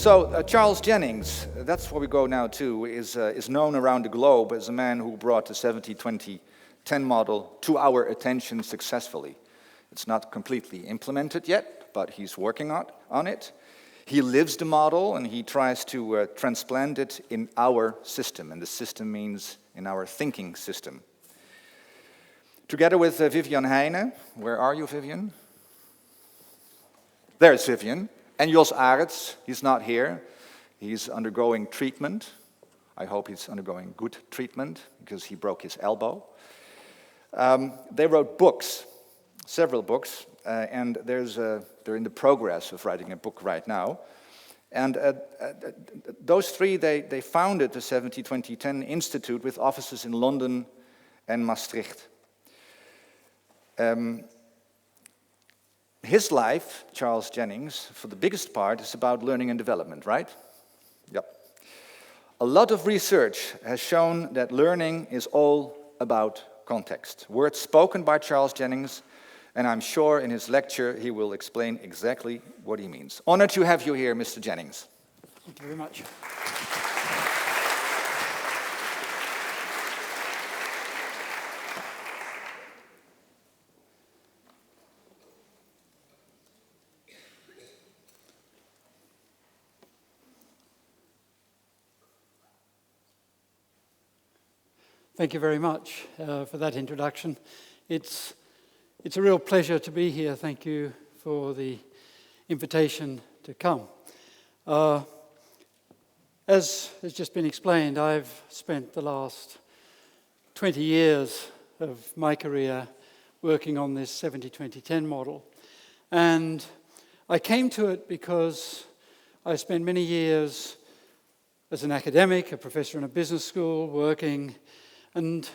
So Charles Jennings, that's where we go now to, is known around the globe as a man who brought the 70-20-10 model to our attention successfully. It's not completely implemented yet, but he's working on it. He lives the model and he tries to transplant it in our system, and the system means in our thinking system. Together with Vivian Heine, where are you, Vivian? There's Vivian. And Jos Arets, he's not here. He's undergoing treatment. I hope he's undergoing good treatment because he broke his elbow. They wrote books, several books, and they're in the progress of writing a book right now. And those three, they founded the 70-20-10 Institute with offices in London and Maastricht. His life, Charles Jennings, for the biggest part, is about learning and development, right? Yep. A lot of research has shown that learning is all about context. Words spoken by Charles Jennings, and I'm sure in his lecture he will explain exactly what he means. Honored to have you here, Mr. Jennings. Thank you very much. Thank you very much for that introduction. It's a real pleasure to be here. Thank you for the invitation to come. As has just been explained, I've spent the last 20 years of my career working on this 70-20-10 model. And I came to it because I spent many years as an academic, a professor in a business school, working and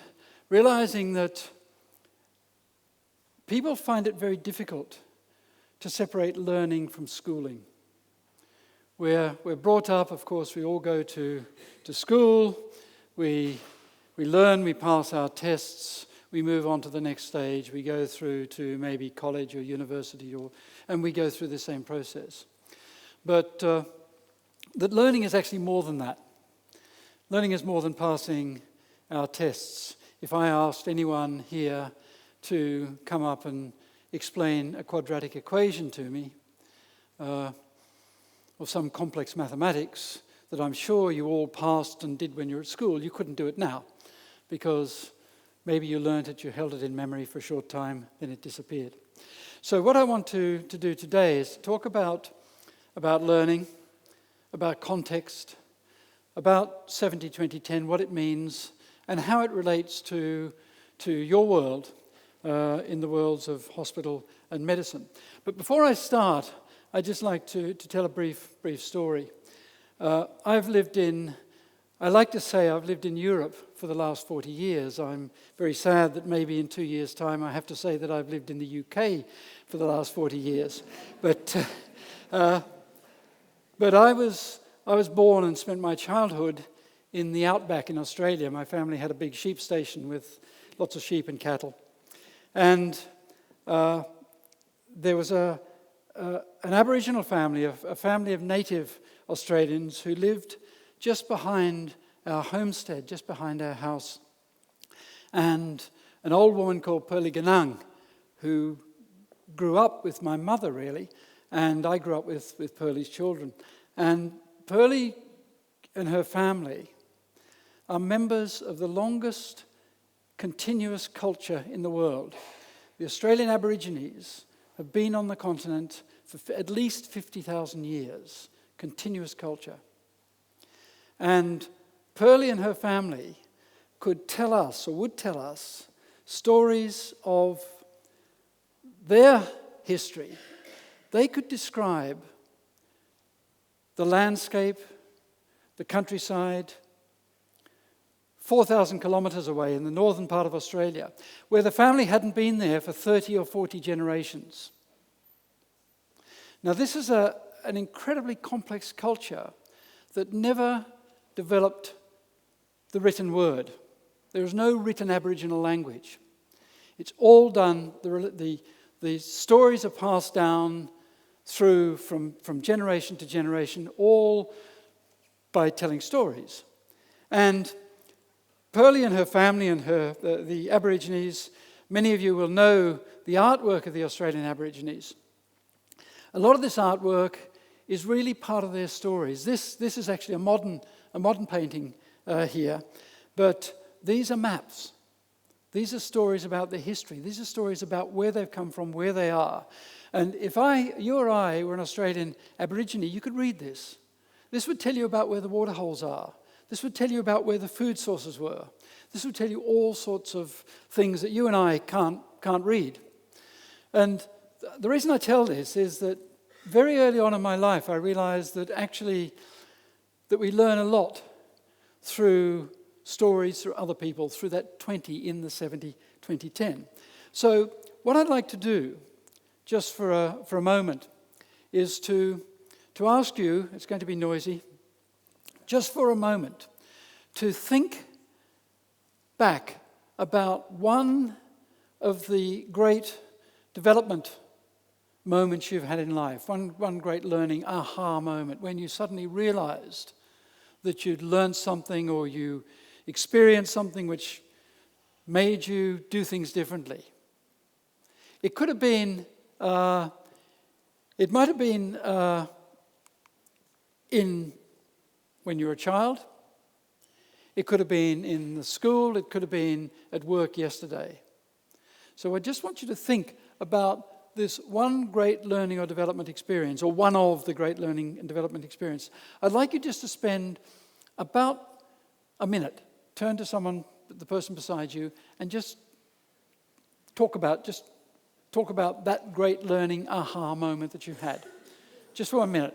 realizing that people find it very difficult to separate learning from schooling. We're brought up, of course, we all go to school, we learn, we pass our tests, we move on to the next stage, we go through to maybe college or university, and we go through the same process. But that learning is actually more than that. Learning is more than passing our tests. If I asked anyone here to come up and explain a quadratic equation to me, or some complex mathematics that I'm sure you all passed and did when you were at school, you couldn't do it now, because maybe you learned it, you held it in memory for a short time, then it disappeared. So what I want to do today is to talk about learning, about context, about 70-20-10, what it means, and how it relates to your world in the worlds of hospital and medicine. But before I start, I'd just like to tell a brief story. I've lived in Europe for the last 40 years. I'm very sad that maybe in 2 years' time I have to say that I've lived in the UK for the last 40 years. But I was born and spent my childhood in the outback in Australia. My family had a big sheep station with lots of sheep and cattle. And there was an Aboriginal family, a family of native Australians who lived just behind our homestead, just behind our house. And an old woman called Pearlie Ganang, who grew up with my mother, really, and I grew up with Pearlie's children. And Pearlie and her family are members of the longest continuous culture in the world. The Australian Aborigines have been on the continent for at least 50,000 years, continuous culture. And Pearlie and her family could tell us, or would tell us, stories of their history. They could describe the landscape, the countryside, 4,000 kilometres away in the northern part of Australia, where the family hadn't been there for 30 or 40 generations. Now, this is an incredibly complex culture that never developed the written word. There is no written Aboriginal language. It's all done, the stories are passed down through from generation to generation, all by telling stories. And Pearlie and her family and the Aborigines, many of you will know the artwork of the Australian Aborigines. A lot of this artwork is really part of their stories. This is actually a modern painting here, but these are maps. These are stories about their history. These are stories about where they've come from, where they are. And if you or I were an Australian Aborigine, you could read this. This would tell you about where the water holes are. This would tell you about where the food sources were. This would tell you all sorts of things that you and I can't read. And the reason I tell this is that very early on in my life, I realized that actually that we learn a lot through stories, through other people, through that 20 in the 70, 2010. So what I'd like to do, just for a moment, is to ask you, it's going to be noisy, just for a moment, to think back about one of the great development moments you've had in life, one great learning aha moment, when you suddenly realized that you'd learned something or you experienced something which made you do things differently. It could have been, it might have been when you were a child. It could have been in the school. It could have been at work yesterday. So I just want you to think about this one great learning or development experience, or one of the great learning and development experience. I'd like you just to spend about a minute, turn to someone, the person beside you, and just talk about that great learning aha moment that you've had. Just for a minute.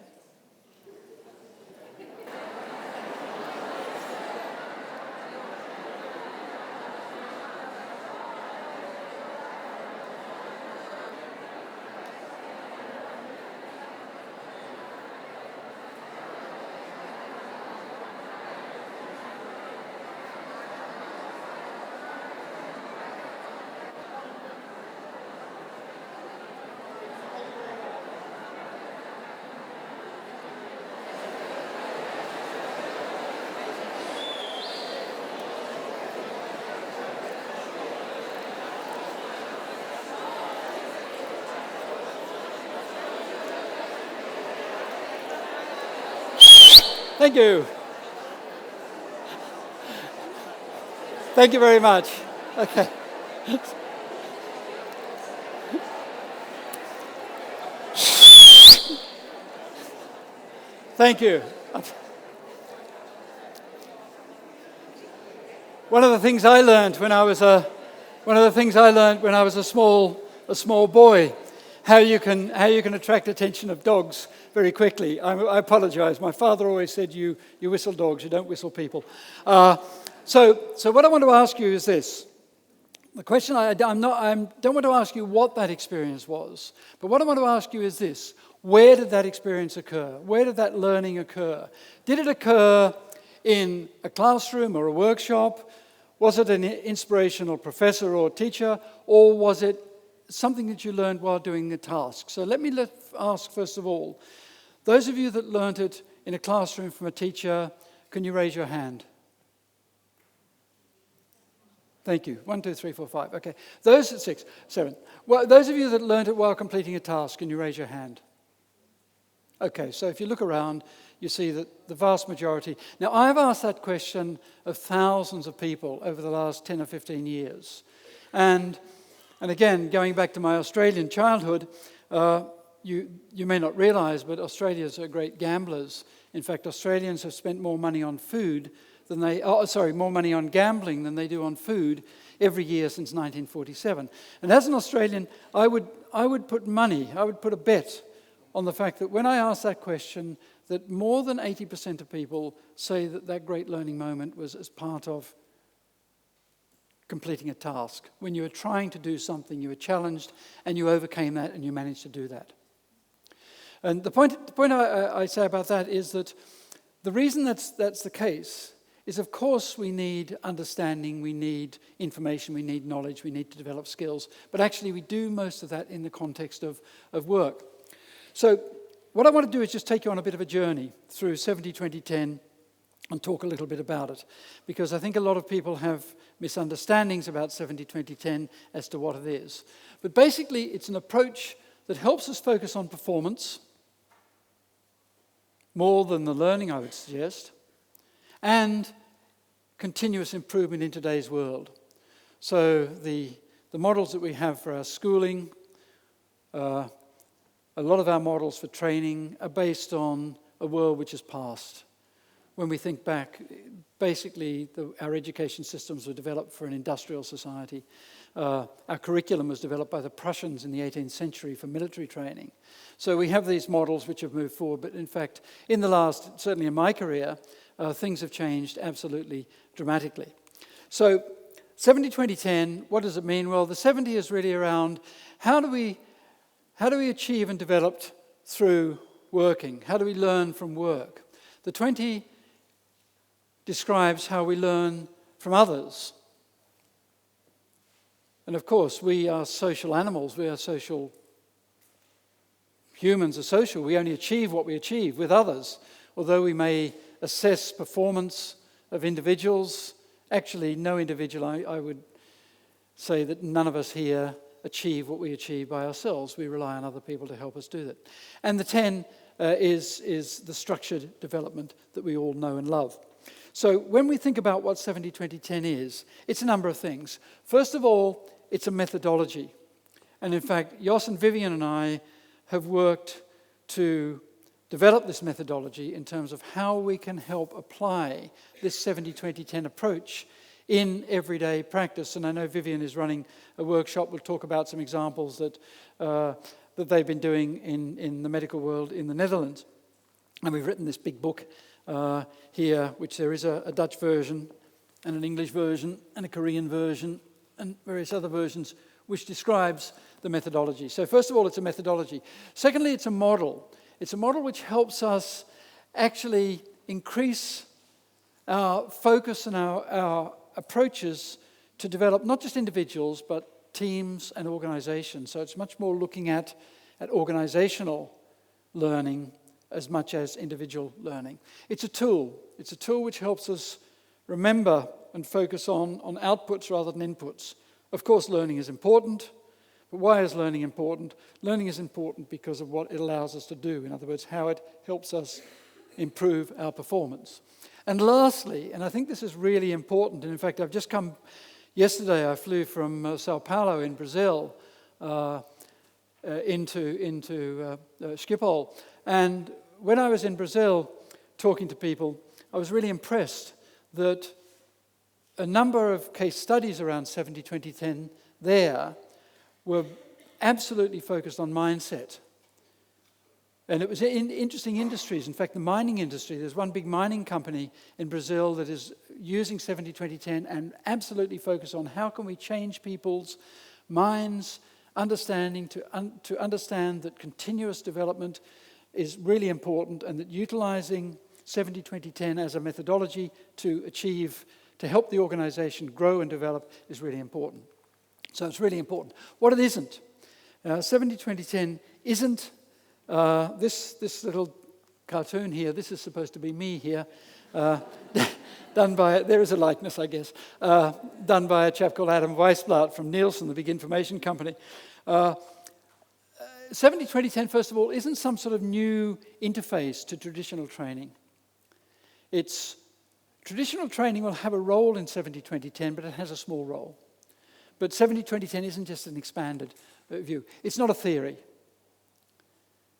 Thank you. Thank you very much. Okay. Thank you. One of the things I learned when I was a small boy, how you can attract attention of dogs very quickly. I apologize. My father always said, you whistle dogs, you don't whistle people. So what I want to ask you is this. The question, I don't want to ask you what that experience was, but what I want to ask you is this. Where did that experience occur? Where did that learning occur? Did it occur in a classroom or a workshop? Was it an inspirational professor or teacher? Or was it something that you learned while doing a task? So let me ask first of all, those of you that learned it in a classroom from a teacher, can you raise your hand? Thank you. 1, 2, 3, 4, 5. Okay. Those at 6, 7. Well, those of you that learned it while completing a task, can you raise your hand? Okay, so if you look around, you see that the vast majority. Now, I've asked that question of thousands of people over the last 10 or 15 years. And again, going back to my Australian childhood, you may not realize, but Australians are great gamblers. In fact, Australians have spent more money on food than more money on gambling than they do on food every year since 1947. And as an Australian, I would put a bet on the fact that when I ask that question, that more than 80% of people say that great learning moment was as part of completing a task. When you were trying to do something, you were challenged, and you overcame that, and you managed to do that. And the point I say about that is that the reason that's the case is, of course, we need understanding, we need information, we need knowledge, we need to develop skills, but actually we do most of that in the context of work. So what I want to do is just take you on a bit of a journey through 70-20-10 and talk a little bit about it, because I think a lot of people have misunderstandings about 70-20-10 as to what it is. But basically, it's an approach that helps us focus on performance, more than the learning, I would suggest, and continuous improvement in today's world. So the models that we have for our schooling, a lot of our models for training are based on a world which is past. When we think back, basically our education systems were developed for an industrial society. Our curriculum was developed by the Prussians in the 18th century for military training. So we have these models which have moved forward, but in fact, in the last, certainly in my career, things have changed absolutely dramatically. So 70-20-10, what does it mean? Well, the 70 is really around how do we achieve and develop through working? How do we learn from work? The 20 describes how we learn from others. And of course, we are social animals. We are social. Humans are social. We only achieve what we achieve with others. Although we may assess performance of individuals, actually no individual, I would say that none of us here achieve what we achieve by ourselves. We rely on other people to help us do that. And the 10 is the structured development that we all know and love. So when we think about what 70-20-10 is, it's a number of things. First of all, it's a methodology. And in fact, Jos and Vivian and I have worked to develop this methodology in terms of how we can help apply this 70-20-10 approach in everyday practice. And I know Vivian is running a workshop. We'll talk about some examples that they've been doing in the medical world in the Netherlands. And we've written this big book here, which there is a Dutch version and an English version and a Korean version and various other versions, which describes the methodology. So first of all, it's a methodology. Secondly, it's a model. It's a model which helps us actually increase our focus and our approaches to develop not just individuals, but teams and organizations. So it's much more looking at organizational learning as much as individual learning. It's a tool. It's a tool which helps us remember and focus on outputs rather than inputs. Of course, learning is important, but why is learning important? Learning is important because of what it allows us to do. In other words, how it helps us improve our performance. And lastly, and I think this is really important, and in fact, I've just come yesterday, I flew from Sao Paulo in Brazil into Schiphol. And when I was in Brazil talking to people, I was really impressed that a number of case studies around 70-20-10 there were absolutely focused on mindset. And it was in interesting industries. In fact, the mining industry, there's one big mining company in Brazil that is using 70-20-10 and absolutely focused on how can we change people's minds, understanding to understand that continuous development is really important and that utilizing 70-20-10 as a methodology to help the organization grow and develop is really important. So it's really important. What it isn't, 70-20-10 isn't this little cartoon here. This is supposed to be me here, done by, there is a likeness, I guess, done by a chap called Adam Weisblatt from Nielsen, the big information company. 70-20-10, first of all, isn't some sort of new interface to traditional training. Traditional training will have a role in 70-20-10, but it has a small role. But 70-20-10 isn't just an expanded view. It's not a theory.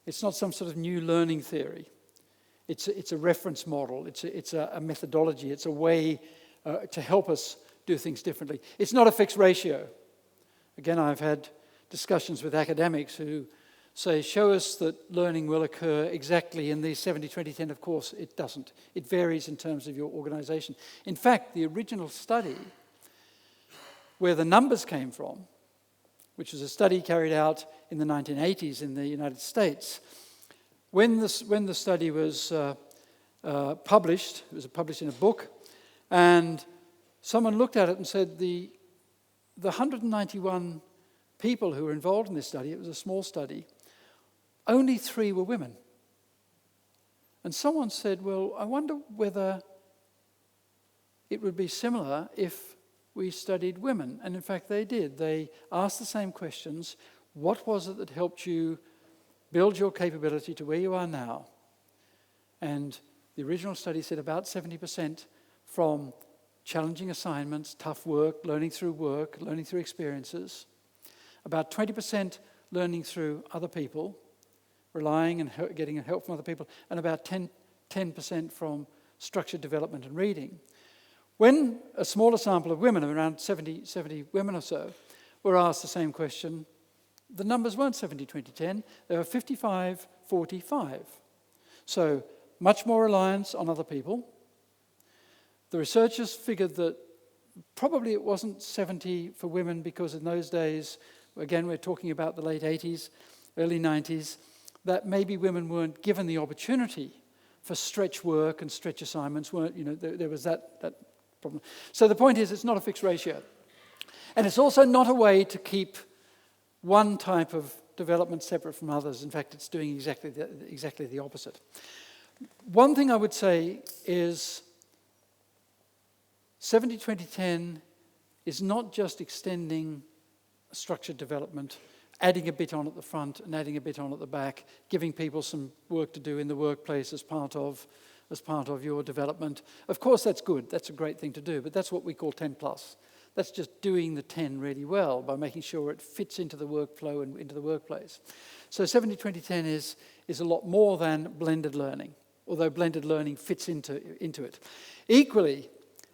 It's not some sort of new learning theory. It's a reference model. It's a methodology. It's a way to help us do things differently. It's not a fixed ratio. Again, I've had discussions with academics who say, show us that learning will occur exactly in these 70-20-10. Of course, it doesn't. It varies in terms of your organization. In fact, the original study, where the numbers came from, which was a study carried out in the 1980s in the United States, when the study was published, it was published in a book, and someone looked at it and said the 191 people who were involved in this study, it was a small study, only 3 were women. And someone said, well, I wonder whether it would be similar if we studied women. And in fact, they did. They asked the same questions. What was it that helped you build your capability to where you are now? And the original study said about 70% from challenging assignments, tough work, learning through experiences. About 20% learning through other people, relying and getting help from other people, and about 10% from structured development and reading. When a smaller sample of women, around 70 women or so, were asked the same question, the numbers weren't 70-20-10, they were 55-45. So much more reliance on other people. The researchers figured that probably it wasn't 70 for women because in those days, again, we're talking about the late 80s, early 90s, that maybe women weren't given the opportunity for stretch work and stretch assignments. There was that problem. So the point is, it's not a fixed ratio. And it's also not a way to keep one type of development separate from others. In fact, it's doing exactly the opposite. One thing I would say is 70-20-10 is not just extending structured development, adding a bit on at the front and adding a bit on at the back, giving people some work to do in the workplace as part of your development. Of course, that's good. That's a great thing to do, but that's what we call 10 plus. That's just doing the 10 really well by making sure it fits into the workflow and into the workplace. So 70-20-10 is a lot more than blended learning, although blended learning fits into it. Equally,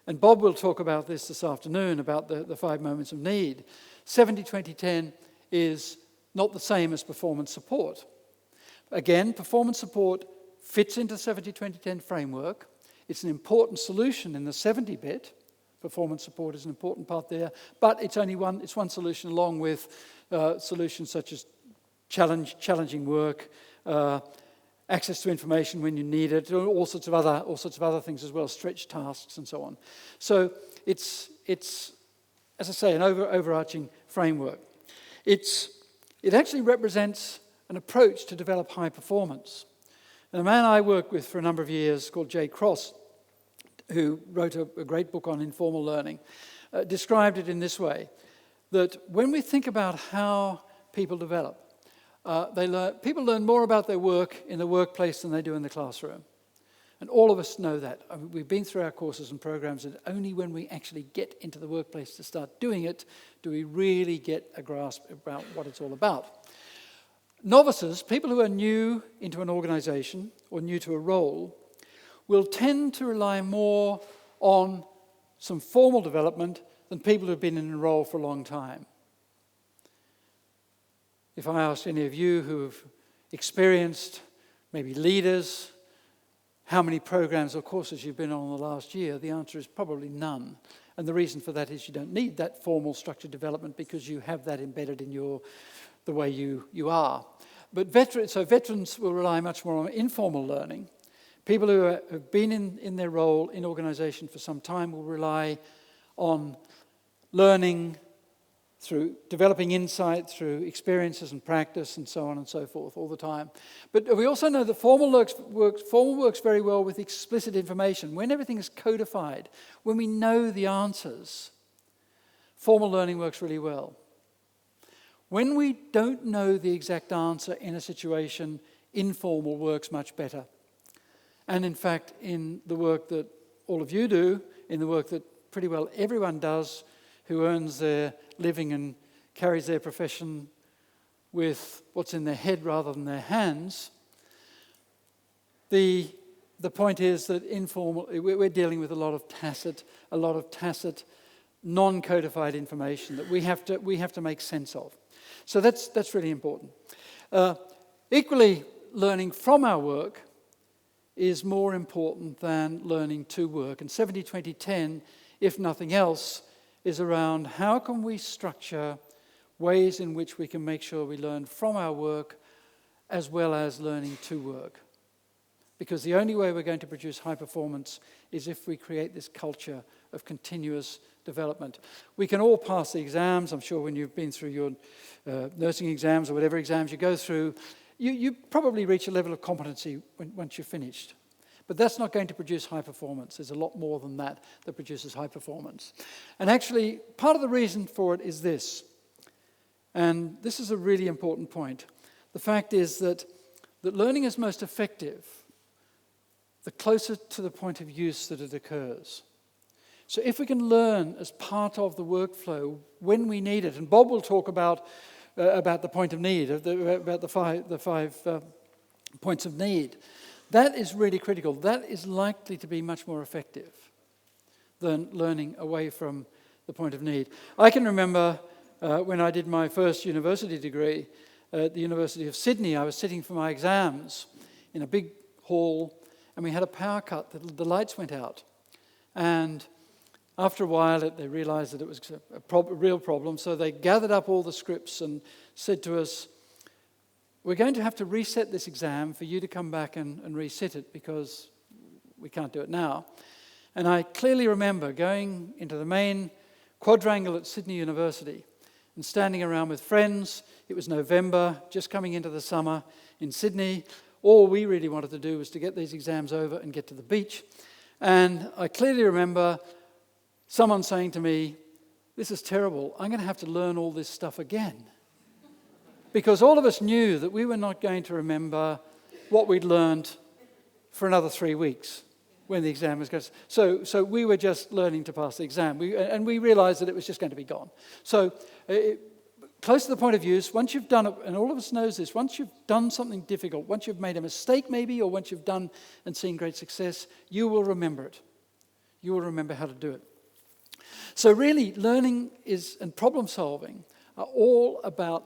and Bob will talk about this afternoon, about the 5 moments of need, 70-20-10 is not the same as performance support. Again, performance support fits into the 70-20-10 framework. It's an important solution in the 70 bit. Performance support is an important part there, but it's one solution along with solutions such as challenging work, access to information when you need it, all sorts of other things as well, stretch tasks and so on. So it's as I say, an overarching framework. It actually represents an approach to develop high performance. And a man I worked with for a number of years called Jay Cross, who wrote a great book on informal learning, described it in this way, that when we think about how people develop, people learn more about their work in the workplace than they do in the classroom. And all of us know that. I mean, we've been through our courses and programs, and only when we actually get into the workplace to start doing it do we really get a grasp about what it's all about. Novices, people who are new into an organization or new to a role, will tend to rely more on some formal development than people who have been in a role for a long time. If I ask any of you who have experienced, maybe leaders, how many programs or courses you've been on in the last year, the answer is probably none. And the reason for that is you don't need that formal structured development because you have that embedded in the way you are. But veterans will rely much more on informal learning. People who have been in their role in organisation for some time will rely on learning through developing insight, through experiences and practice and so on and so forth all the time. But we also know that formal works very well with explicit information. When everything is codified, when we know the answers, formal learning works really well. When we don't know the exact answer in a situation, informal works much better. And in fact, in the work that all of you do, in the work that pretty well everyone does who earns their living and carries their profession with what's in their head rather than their hands, the point is that we're dealing with a lot of tacit, non-codified information that we have to make sense of. So that's really important. Equally, learning from our work is more important than learning to work. And 70-20-10, if nothing else, is around how can we structure ways in which we can make sure we learn from our work as well as learning to work. Because the only way we're going to produce high performance is if we create this culture of continuous development. We can all pass the exams. I'm sure when you've been through your nursing exams or whatever exams you go through, you probably reach a level of competency once you're finished. But that's not going to produce high performance. There's a lot more than that that produces high performance. And actually, part of the reason for it is this. And this is a really important point. The fact is that learning is most effective the closer to the point of use that it occurs. So if we can learn as part of the workflow when we need it, and Bob will talk about the point of need, about the five points of need, that is really critical. That is likely to be much more effective than learning away from the point of need. I can remember when I did my first university degree at the University of Sydney, I was sitting for my exams in a big hall, and we had a power cut. The lights went out. And after a while, they realized that it was a real problem, so they gathered up all the scripts and said to us, we're going to have to reset this exam for you to come back and resit it because we can't do it now. And I clearly remember going into the main quadrangle at Sydney University and standing around with friends. It was November, just coming into the summer in Sydney. All we really wanted to do was to get these exams over and get to the beach. And I clearly remember someone saying to me, this is terrible, I'm going to have to learn all this stuff again. Because all of us knew that we were not going to remember what we'd learned for another 3 weeks when the exam was going to... So we were just learning to pass the exam. And we realized that it was just going to be gone. So close to the point of use, once you've done it, and all of us knows this, once you've done something difficult, once you've made a mistake maybe, or once you've done and seen great success, you will remember it. You will remember how to do it. So really, learning and problem solving are all about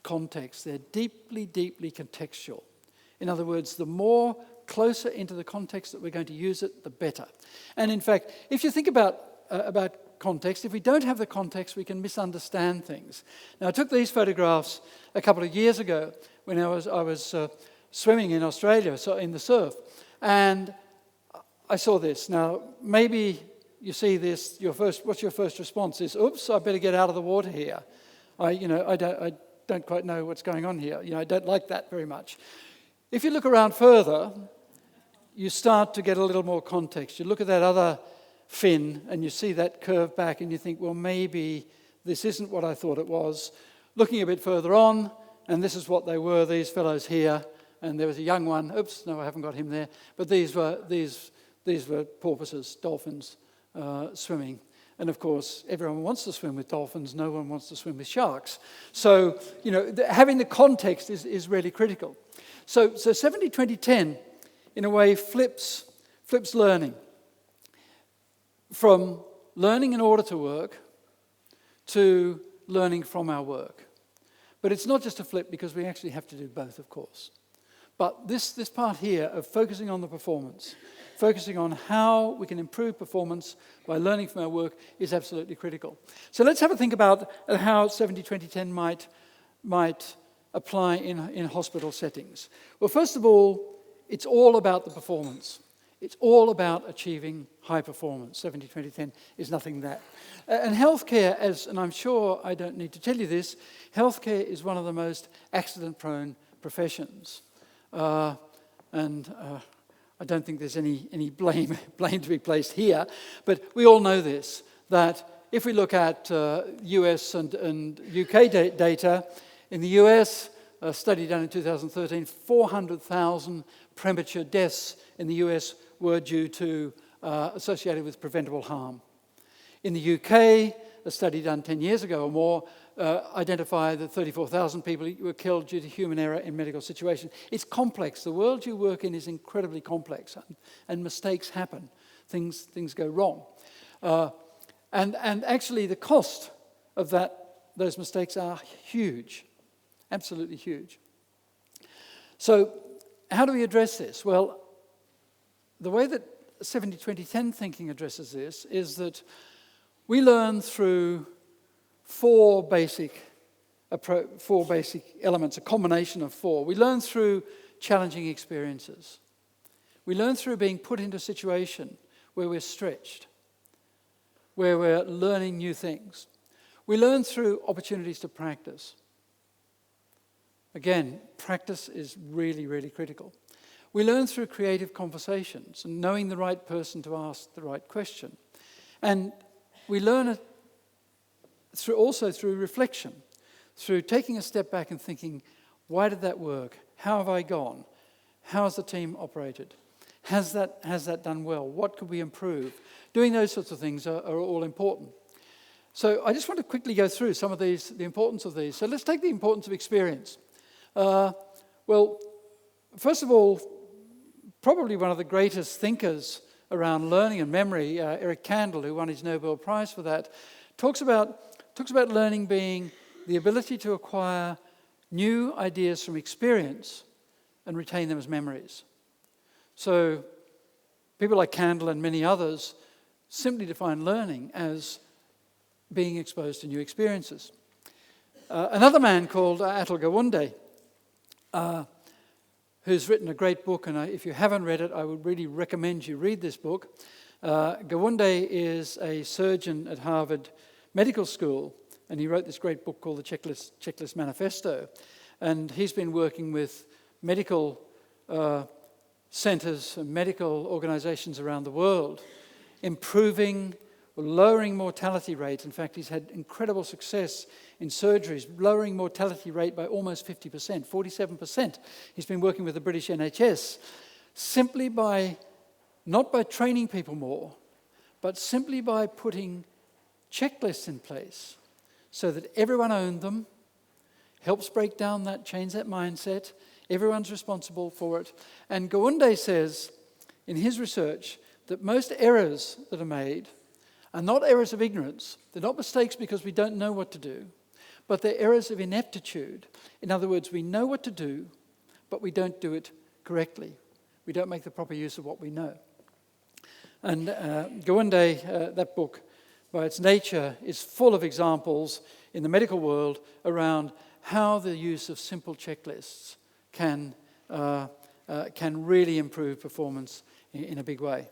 context. They're deeply, deeply contextual. In other words, the more closer into the context that we're going to use it, the better. And in fact, if you think about context, if we don't have the context, we can misunderstand things. Now, I took these photographs a couple of years ago when I was swimming in Australia, so in the surf, and I saw this. Now, maybe you see this. What's your first response? Is, "Oops, I better get out of the water here. I don't quite know what's going on here. I don't like that very much." If you look around further, you start to get a little more context. You look at that other fin and you see that curve back and you think, well, maybe this isn't what I thought it was. Looking a bit further on, and this is what they were, these fellows here, and there was a young one. Oops, no, I haven't got him there. But these were porpoises, dolphins, swimming. And of course, everyone wants to swim with dolphins. No one wants to swim with sharks. So, having the context is really critical. So 70-20-10, in a way, flips learning from learning in order to work to learning from our work. But it's not just a flip, because we actually have to do both, of course. But this part here of focusing on the performance, focusing on how we can improve performance by learning from our work, is absolutely critical. So let's have a think about how 70-20-10 might apply in hospital settings. Well, first of all, it's all about the performance. It's all about achieving high performance. 70-20-10 is nothing that. And healthcare, and I'm sure I don't need to tell you this, healthcare is one of the most accident-prone professions. I don't think there's any blame to be placed here, but we all know this, that if we look at US and UK data, in the US, a study done in 2013, 400,000 premature deaths in the US were due to associated with preventable harm. In the UK, a study done 10 years ago or more identified that 34,000 people were killed due to human error in medical situations. It's complex. The world you work in is incredibly complex, and mistakes happen. Things go wrong. And actually, the cost of those mistakes are huge, absolutely huge. So how do we address this? Well, the way that 70-20-10 thinking addresses this is that we learn through four basic elements, a combination of four. We learn through challenging experiences. We learn through being put into a situation where we're stretched, where we're learning new things. We learn through opportunities to practice. Again, practice is really, really critical. We learn through creative conversations and knowing the right person to ask the right question. And we learn it also through reflection, through taking a step back and thinking, why did that work? How have I gone? How has the team operated? Has that done well? What could we improve? Doing those sorts of things are all important. So I just want to quickly go through some of these, the importance of these. So let's take the importance of experience. Well, first of all, probably one of the greatest thinkers around learning and memory, Eric Kandel, who won his Nobel Prize for that, talks about learning being the ability to acquire new ideas from experience and retain them as memories. So people like Kandel and many others simply define learning as being exposed to new experiences. Another man called Atul Gawande, who's written a great book, and if you haven't read it, I would really recommend you read this book. Gawande is a surgeon at Harvard Medical School, and he wrote this great book called the Checklist Manifesto. And he's been working with medical centers and medical organizations around the world, improving or lowering mortality rate. In fact, he's had incredible success in surgeries, lowering mortality rate by almost 50%, 47%. He's been working with the British NHS simply by, not by training people more, but simply by putting checklists in place so that everyone owned them, helps break down that, change that mindset. Everyone's responsible for it. And Gawande says in his research that most errors that are made are not errors of ignorance. They're not mistakes because we don't know what to do, but they're errors of ineptitude. In other words, we know what to do, but we don't do it correctly. We don't make the proper use of what we know. And Gawande, that book, by its nature, is full of examples in the medical world around how the use of simple checklists can really improve performance in a big way.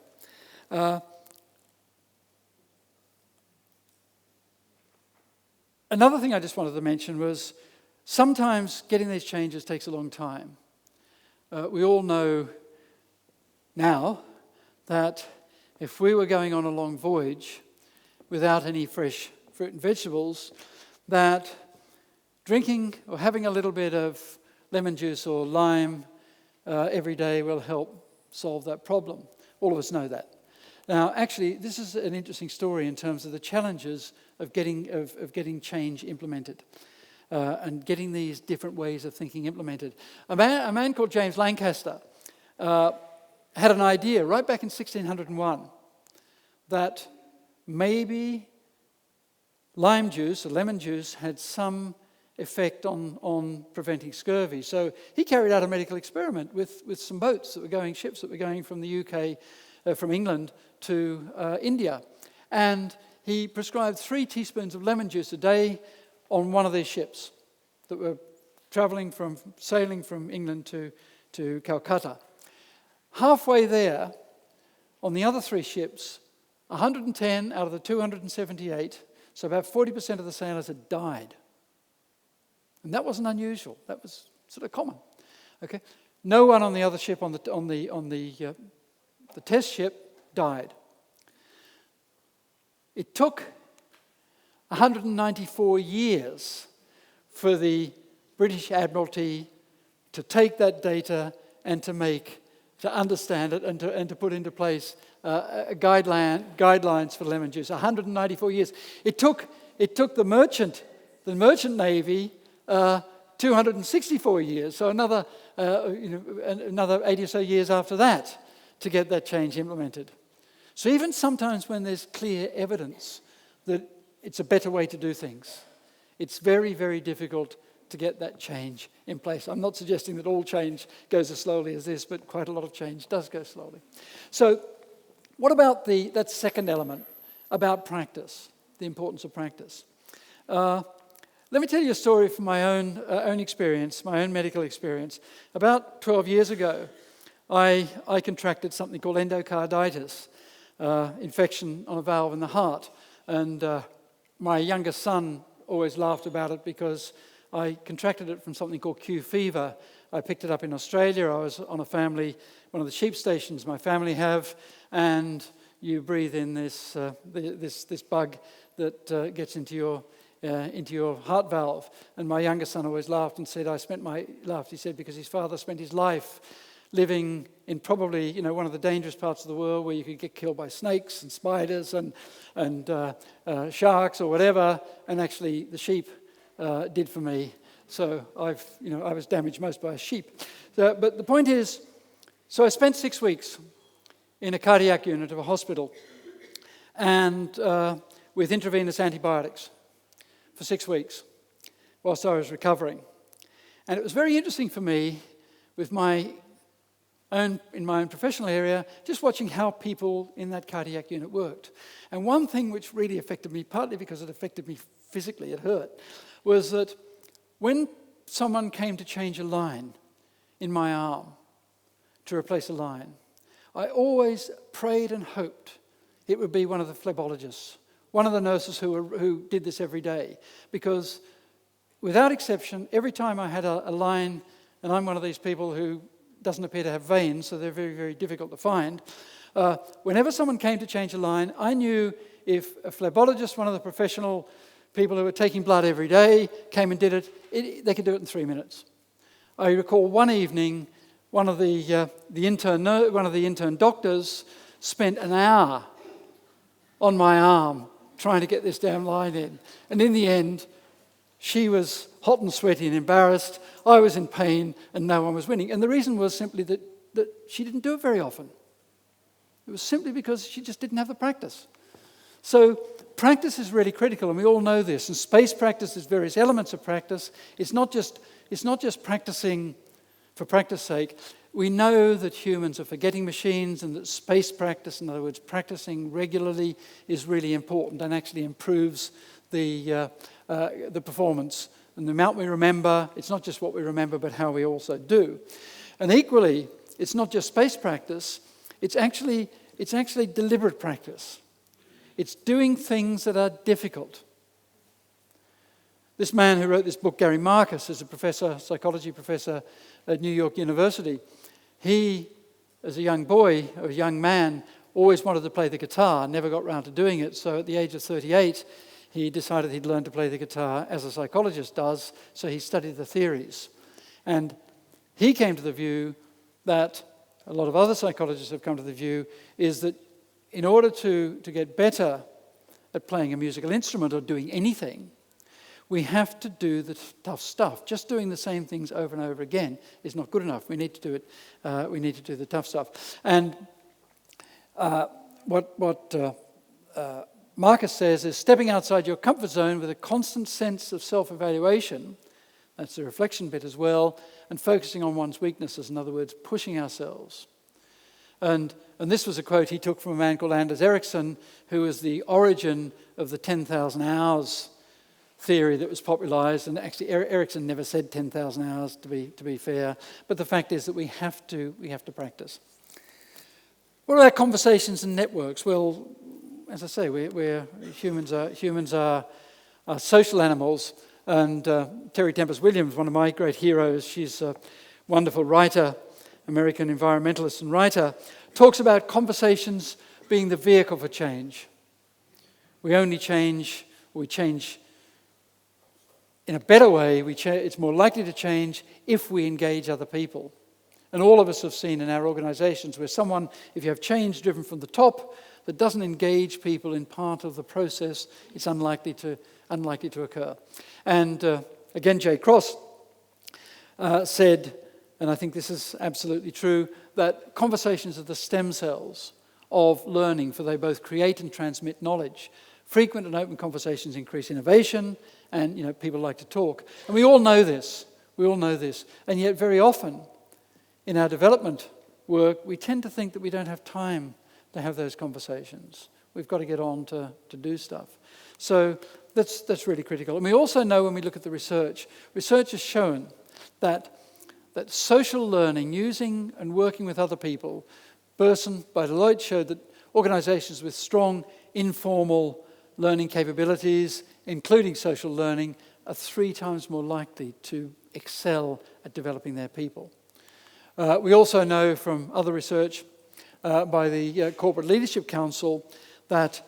Another thing I just wanted to mention was sometimes getting these changes takes a long time. We all know now that if we were going on a long voyage without any fresh fruit and vegetables, that drinking or having a little bit of lemon juice or lime every day will help solve that problem. All of us know that. Now, actually, this is an interesting story in terms of the challenges of getting change implemented and getting these different ways of thinking implemented. A man called James Lancaster had an idea right back in 1601 that maybe lime juice or lemon juice had some effect on preventing scurvy. So he carried out a medical experiment with some boats that were going, ships that were going from the UK, from England to India. And he prescribed 3 teaspoons of lemon juice a day on one of these ships that were sailing from England to Calcutta. Halfway there, on the other 3 ships, 110 out of the 278, so about 40% of the sailors had died. And that wasn't unusual. That was sort of common. Okay, no one on the other ship, on the test ship, died. It took 194 years for the British Admiralty to take that data and to understand it and to put into place guidelines for lemon juice. 194 years. It took the merchant navy 264 years. So another 80 or so years after that to get that change implemented. So even sometimes when there's clear evidence that it's a better way to do things, it's very, very difficult to get that change in place. I'm not suggesting that all change goes as slowly as this, but quite a lot of change does go slowly. So what about that second element, about practice, the importance of practice? Let me tell you a story from my own experience, my own medical experience. About 12 years ago, I contracted something called endocarditis, infection on a valve in the heart. And my youngest son always laughed about it because I contracted it from something called Q fever. I picked it up in Australia. I was on one of the sheep stations my family have, and you breathe in this bug that gets into your heart valve. And my youngest son always laughed and said, he said, because his father spent his life living in probably, one of the dangerous parts of the world where you could get killed by snakes and spiders and sharks or whatever, and actually the sheep did for me. So I was damaged most by a sheep. But the point is, so I spent 6 weeks in a cardiac unit of a hospital, and with intravenous antibiotics for 6 weeks whilst I was recovering. And it was very interesting for me in my own professional area, just watching how people in that cardiac unit worked. And one thing which really affected me, partly because it affected me physically, it hurt, was that when someone came to change a line in my arm, to replace a line, I always prayed and hoped it would be one of the phlebologists, one of the nurses who did this every day. Because without exception, every time I had a line, and I'm one of these people who doesn't appear to have veins, so they're very, very difficult to find. Whenever someone came to change a line, I knew if a phlebologist, one of the professional people who were taking blood every day, came and did it, they could do it in 3 minutes. I recall one evening, one of the intern doctors spent an hour on my arm trying to get this damn line in. And in the end, she was hot and sweaty and embarrassed. I was in pain, and no one was winning. And the reason was simply that she didn't do it very often. It was simply because she just didn't have the practice. So practice is really critical, and we all know this. And space practice is various elements of practice. It's not just practicing for practice sake. We know that humans are forgetting machines, and that space practice, in other words, practicing regularly, is really important and actually improves the performance. And the amount we remember, it's not just what we remember, but how we also do. And equally, it's not just space practice, it's actually deliberate practice. It's doing things that are difficult. This man who wrote this book, Gary Marcus, is a psychology professor at New York University. He, as a young boy, or a young man, always wanted to play the guitar, never got round to doing it. So at the age of 38, he decided he'd learn to play the guitar as a psychologist does, so he studied the theories. And he came to the view that a lot of other psychologists have come to the view is that in order to get better at playing a musical instrument or doing anything, we have to do the tough stuff. Just doing the same things over and over again is not good enough. We need to do it. We need to do the tough stuff. And what Marcus says is stepping outside your comfort zone with a constant sense of self-evaluation. That's the reflection bit as well, and focusing on one's weaknesses. In other words, pushing ourselves. And this was a quote he took from a man called Anders Ericsson, who was the origin of the 10,000 hours theory that was popularized. And actually, Ericsson never said 10,000 hours, to be fair. But the fact is that we have to practice. What about conversations and networks? Well, as I say, humans are social animals. And Terry Tempest Williams, one of my great heroes, she's a wonderful writer, American environmentalist and writer, talks about conversations being the vehicle for change. We change in a better way. It's more likely to change if we engage other people. And all of us have seen in our organizations where if you have change driven from the top that doesn't engage people in part of the process, it's unlikely to occur. And again, Jay Cross said, and I think this is absolutely true, that conversations are the stem cells of learning, for they both create and transmit knowledge. Frequent and open conversations increase innovation, and people like to talk. And we all know this. And yet very often in our development work, we tend to think that we don't have time to have those conversations. We've got to get on to do stuff. So that's really critical. And we also know when we look at the research has shown that social learning, using and working with other people, Burson by Deloitte showed that organizations with strong informal learning capabilities, including social learning, are 3 times more likely to excel at developing their people. We also know from other research by the Corporate Leadership Council that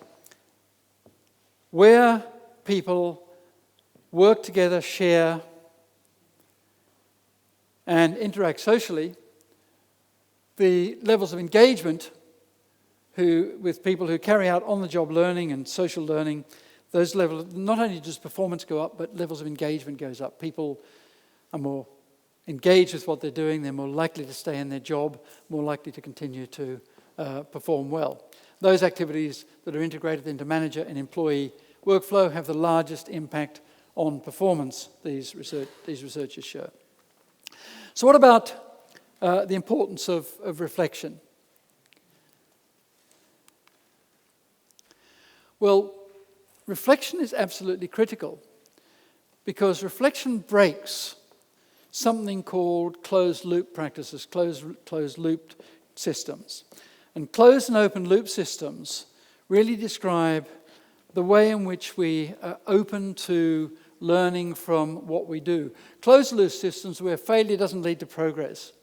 where people work together, share, and interact socially, the levels of engagement with people who carry out on-the-job learning and social learning, those levels, not only does performance go up, but levels of engagement goes up. People are more engaged with what they're doing, they're more likely to stay in their job, more likely to continue to perform well. Those activities that are integrated into manager and employee workflow have the largest impact on performance, these researchers show. So what about the importance of reflection? Well, reflection is absolutely critical because reflection breaks something called closed loop practices, closed loop systems. And closed and open loop systems really describe the way in which we are open to learning from what we do. Closed loop systems where failure doesn't lead to progress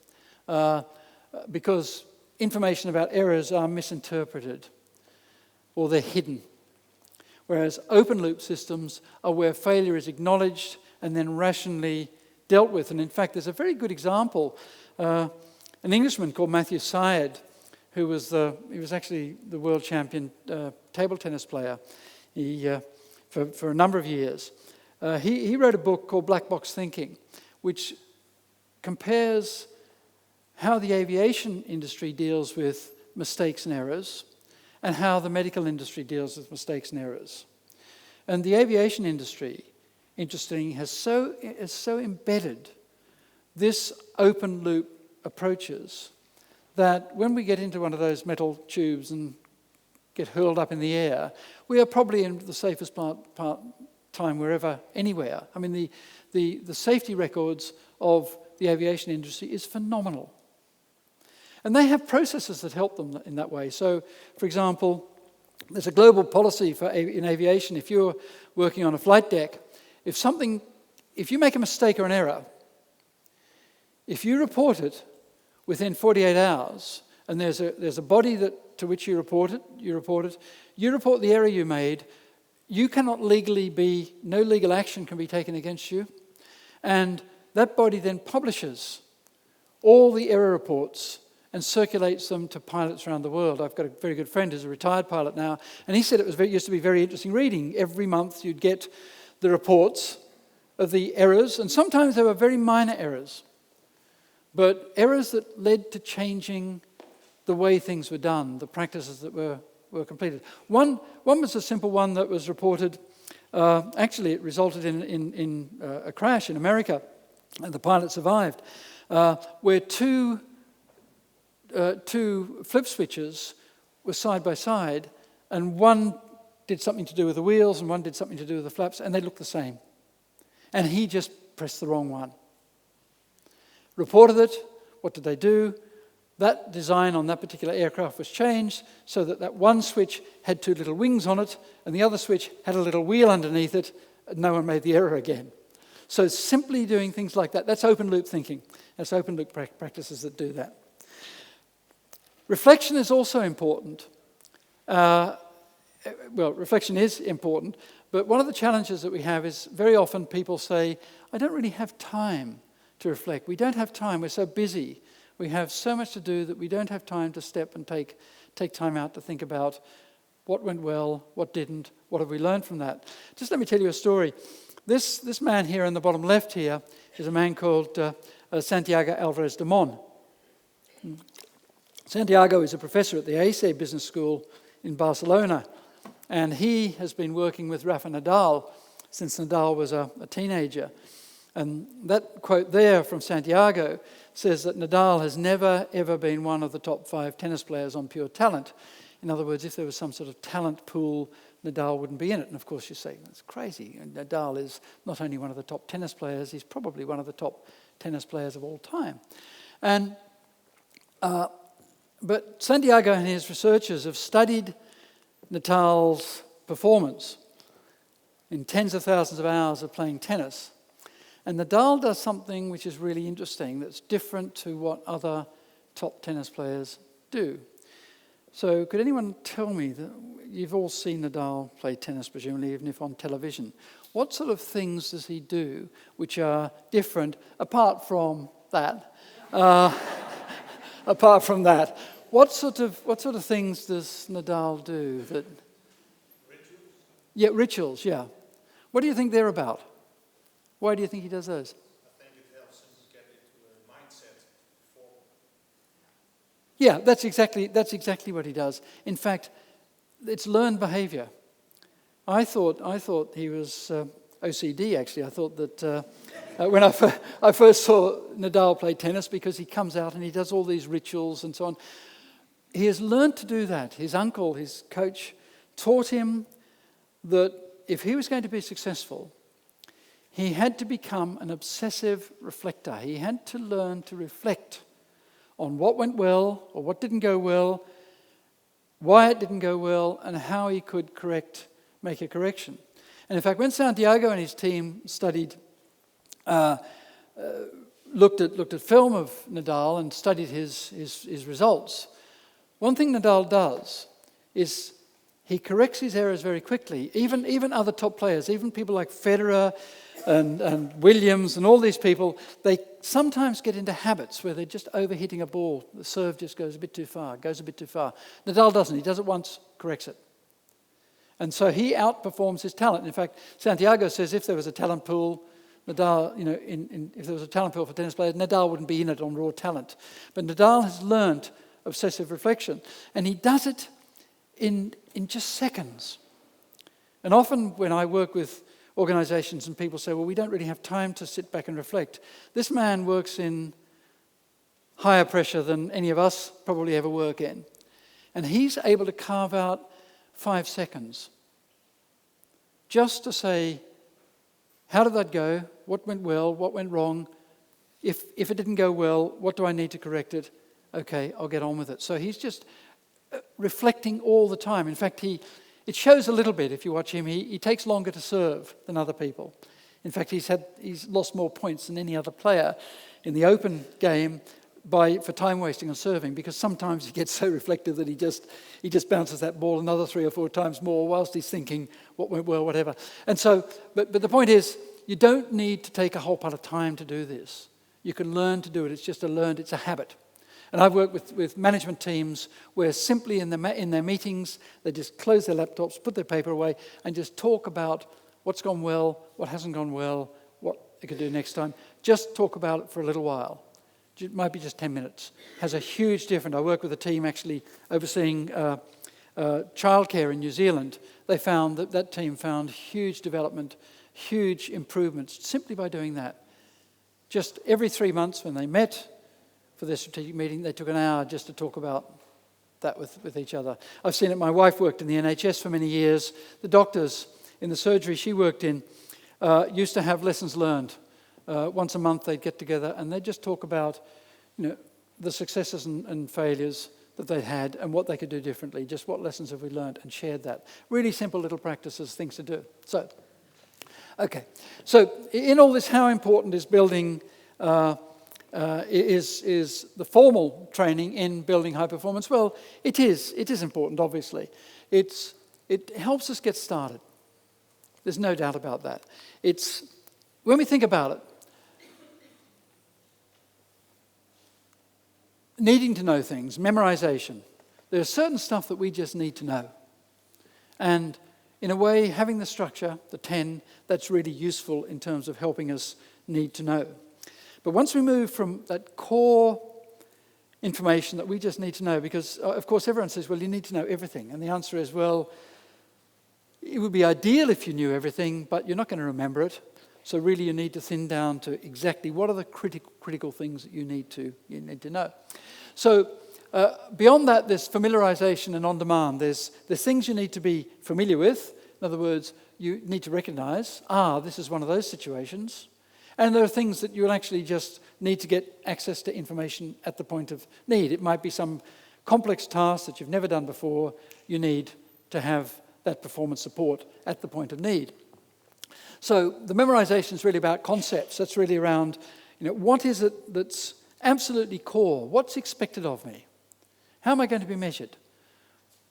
because information about errors are misinterpreted or they're hidden. Whereas open loop systems are where failure is acknowledged and then rationally dealt with. And in fact, there's a very good example. An Englishman called Matthew Syed, who was actually the world champion table tennis player for a number of years. He wrote a book called Black Box Thinking, which compares how the aviation industry deals with mistakes and errors and how the medical industry deals with mistakes and errors. And the aviation industry, interesting, has so embedded this open loop approaches that when we get into one of those metal tubes and get hurled up in the air, we are probably in the safest time wherever, anywhere. I mean, the safety records of the aviation industry is phenomenal. And they have processes that help them in that way. So, for example, there's a global policy in aviation. If you're working on a flight deck, if you make a mistake or an error, if you report it within 48 hours, and there's a body to which you report the error you made, you cannot no legal action can be taken against you, and that body then publishes all the error reports and circulates them to pilots around the world. I've got a very good friend who's a retired pilot now, and he said it used to be very interesting reading. Every month you'd get the reports of the errors, and sometimes they were very minor errors, but errors that led to changing the way things were done, the practices that were completed. One was a simple one that was reported. Actually, it resulted in a crash in America, and the pilot survived, where two flip switches were side by side, and one did something to do with the wheels and one did something to do with the flaps, and they looked the same. And he just pressed the wrong one. Reported it. What did they do? That design on that particular aircraft was changed so that one switch had 2 little wings on it and the other switch had a little wheel underneath it, and no one made the error again. So simply doing things like that, that's open loop thinking. That's open loop practices that do that. Reflection is also important. Reflection is important, but one of the challenges that we have is very often people say, I don't really have time to reflect. We don't have time. We're so busy. We have so much to do that we don't have time to step and take time out to think about what went well, what didn't, what have we learned from that. Just let me tell you a story. This man here in the bottom left here is a man called Santiago Alvarez de Mon. Santiago is a professor at the ACE Business School in Barcelona, and he has been working with Rafa Nadal since Nadal was a teenager. And that quote there from Santiago says that Nadal has never, ever been one of the top 5 tennis players on pure talent. In other words, if there was some sort of talent pool, Nadal wouldn't be in it. And of course you say, that's crazy. And Nadal is not only one of the top tennis players, he's probably one of the top tennis players of all time. And but Santiago and his researchers have studied Nadal's performance in tens of thousands of hours of playing tennis. And Nadal does something which is really interesting that's different to what other top tennis players do. So could anyone tell me, that you've all seen Nadal play tennis, presumably, even if on television. What sort of things does he do which are different, apart from that? Apart from that, what sort of things does Nadal do? That? Rituals? Yeah, rituals, yeah. What do you think they're about? Why do you think he does those? I think it helps him get into a mindset for. Yeah, that's exactly what he does. In fact, it's learned behavior. I thought he was OCD, actually. I thought that when I first saw Nadal play tennis, because he comes out and he does all these rituals and so on. He has learned to do that. His uncle, his coach, taught him that if he was going to be successful, he had to become an obsessive reflector. He had to learn to reflect on what went well or what didn't go well, why it didn't go well, and how he could make a correction. And in fact, when Santiago and his team studied, looked at film of Nadal and studied his results, one thing Nadal does is he corrects his errors very quickly. Even other top players, even people like Federer and Williams and all these people, they sometimes get into habits where they're just overhitting a ball. The serve just goes a bit too far. Nadal doesn't. He does it once, corrects it. And so he outperforms his talent. In fact, Santiago says if there was a talent pool, Nadal, if there was a talent pool for tennis players, Nadal wouldn't be in it on raw talent. But Nadal has learned obsessive reflection, and he does it in just seconds. And often when I work with organisations and people say, well, we don't really have time to sit back and reflect. This man works in higher pressure than any of us probably ever work in. And he's able to carve out 5 seconds just to say, how did that go? What went well? What went wrong? If it didn't go well, what do I need to correct it? Okay, I'll get on with it. So he's just reflecting all the time. In fact, it shows a little bit if you watch him. He takes longer to serve than other people. In fact, he's lost more points than any other player in the open game for time wasting on serving, because sometimes he gets so reflective that he just bounces that ball another 3 or 4 times more whilst he's thinking what went well, whatever. And so, but the point is, you don't need to take a whole pot of time to do this. You can learn to do it. It's just it's a habit. And I've worked with management teams where simply in their meetings, they just close their laptops, put their paper away, and just talk about what's gone well, what hasn't gone well, what they could do next time. Just talk about it for a little while. It might be just 10 minutes. Has a huge difference. I work with a team actually overseeing childcare in New Zealand. They found that team found huge development, huge improvements simply by doing that. Just every 3 months when they met for their strategic meeting, they took an hour just to talk about that with each other. I've seen it. My wife worked in the NHS for many years. The doctors in the surgery she worked in used to have lessons learned. Once a month they'd get together and they'd just talk about the successes and failures that they'd had and what they could do differently, just what lessons have we learned, and shared that. Really simple little practices, things to do. So in all this, how important is building is the formal training in building high performance? Well, it is important, obviously. It helps us get started. There's no doubt about that. When we think about it, needing to know things, memorization, there's certain stuff that we just need to know. And in a way, having the structure, the 10, that's really useful in terms of helping us need to know. But once we move from that core information that we just need to know, because of course everyone says, well, you need to know everything. And the answer is, well, it would be ideal if you knew everything, but you're not going to remember it. So really you need to thin down to exactly what are the critical things that you need to know. So beyond that, there's familiarization and on-demand. There's things you need to be familiar with. In other words, you need to recognize, this is one of those situations. And there are things that you'll actually just need to get access to information at the point of need. It might be some complex task that you've never done before. You need to have that performance support at the point of need. So the memorization is really about concepts. That's really around, what is it that's absolutely core? What's expected of me? How am I going to be measured?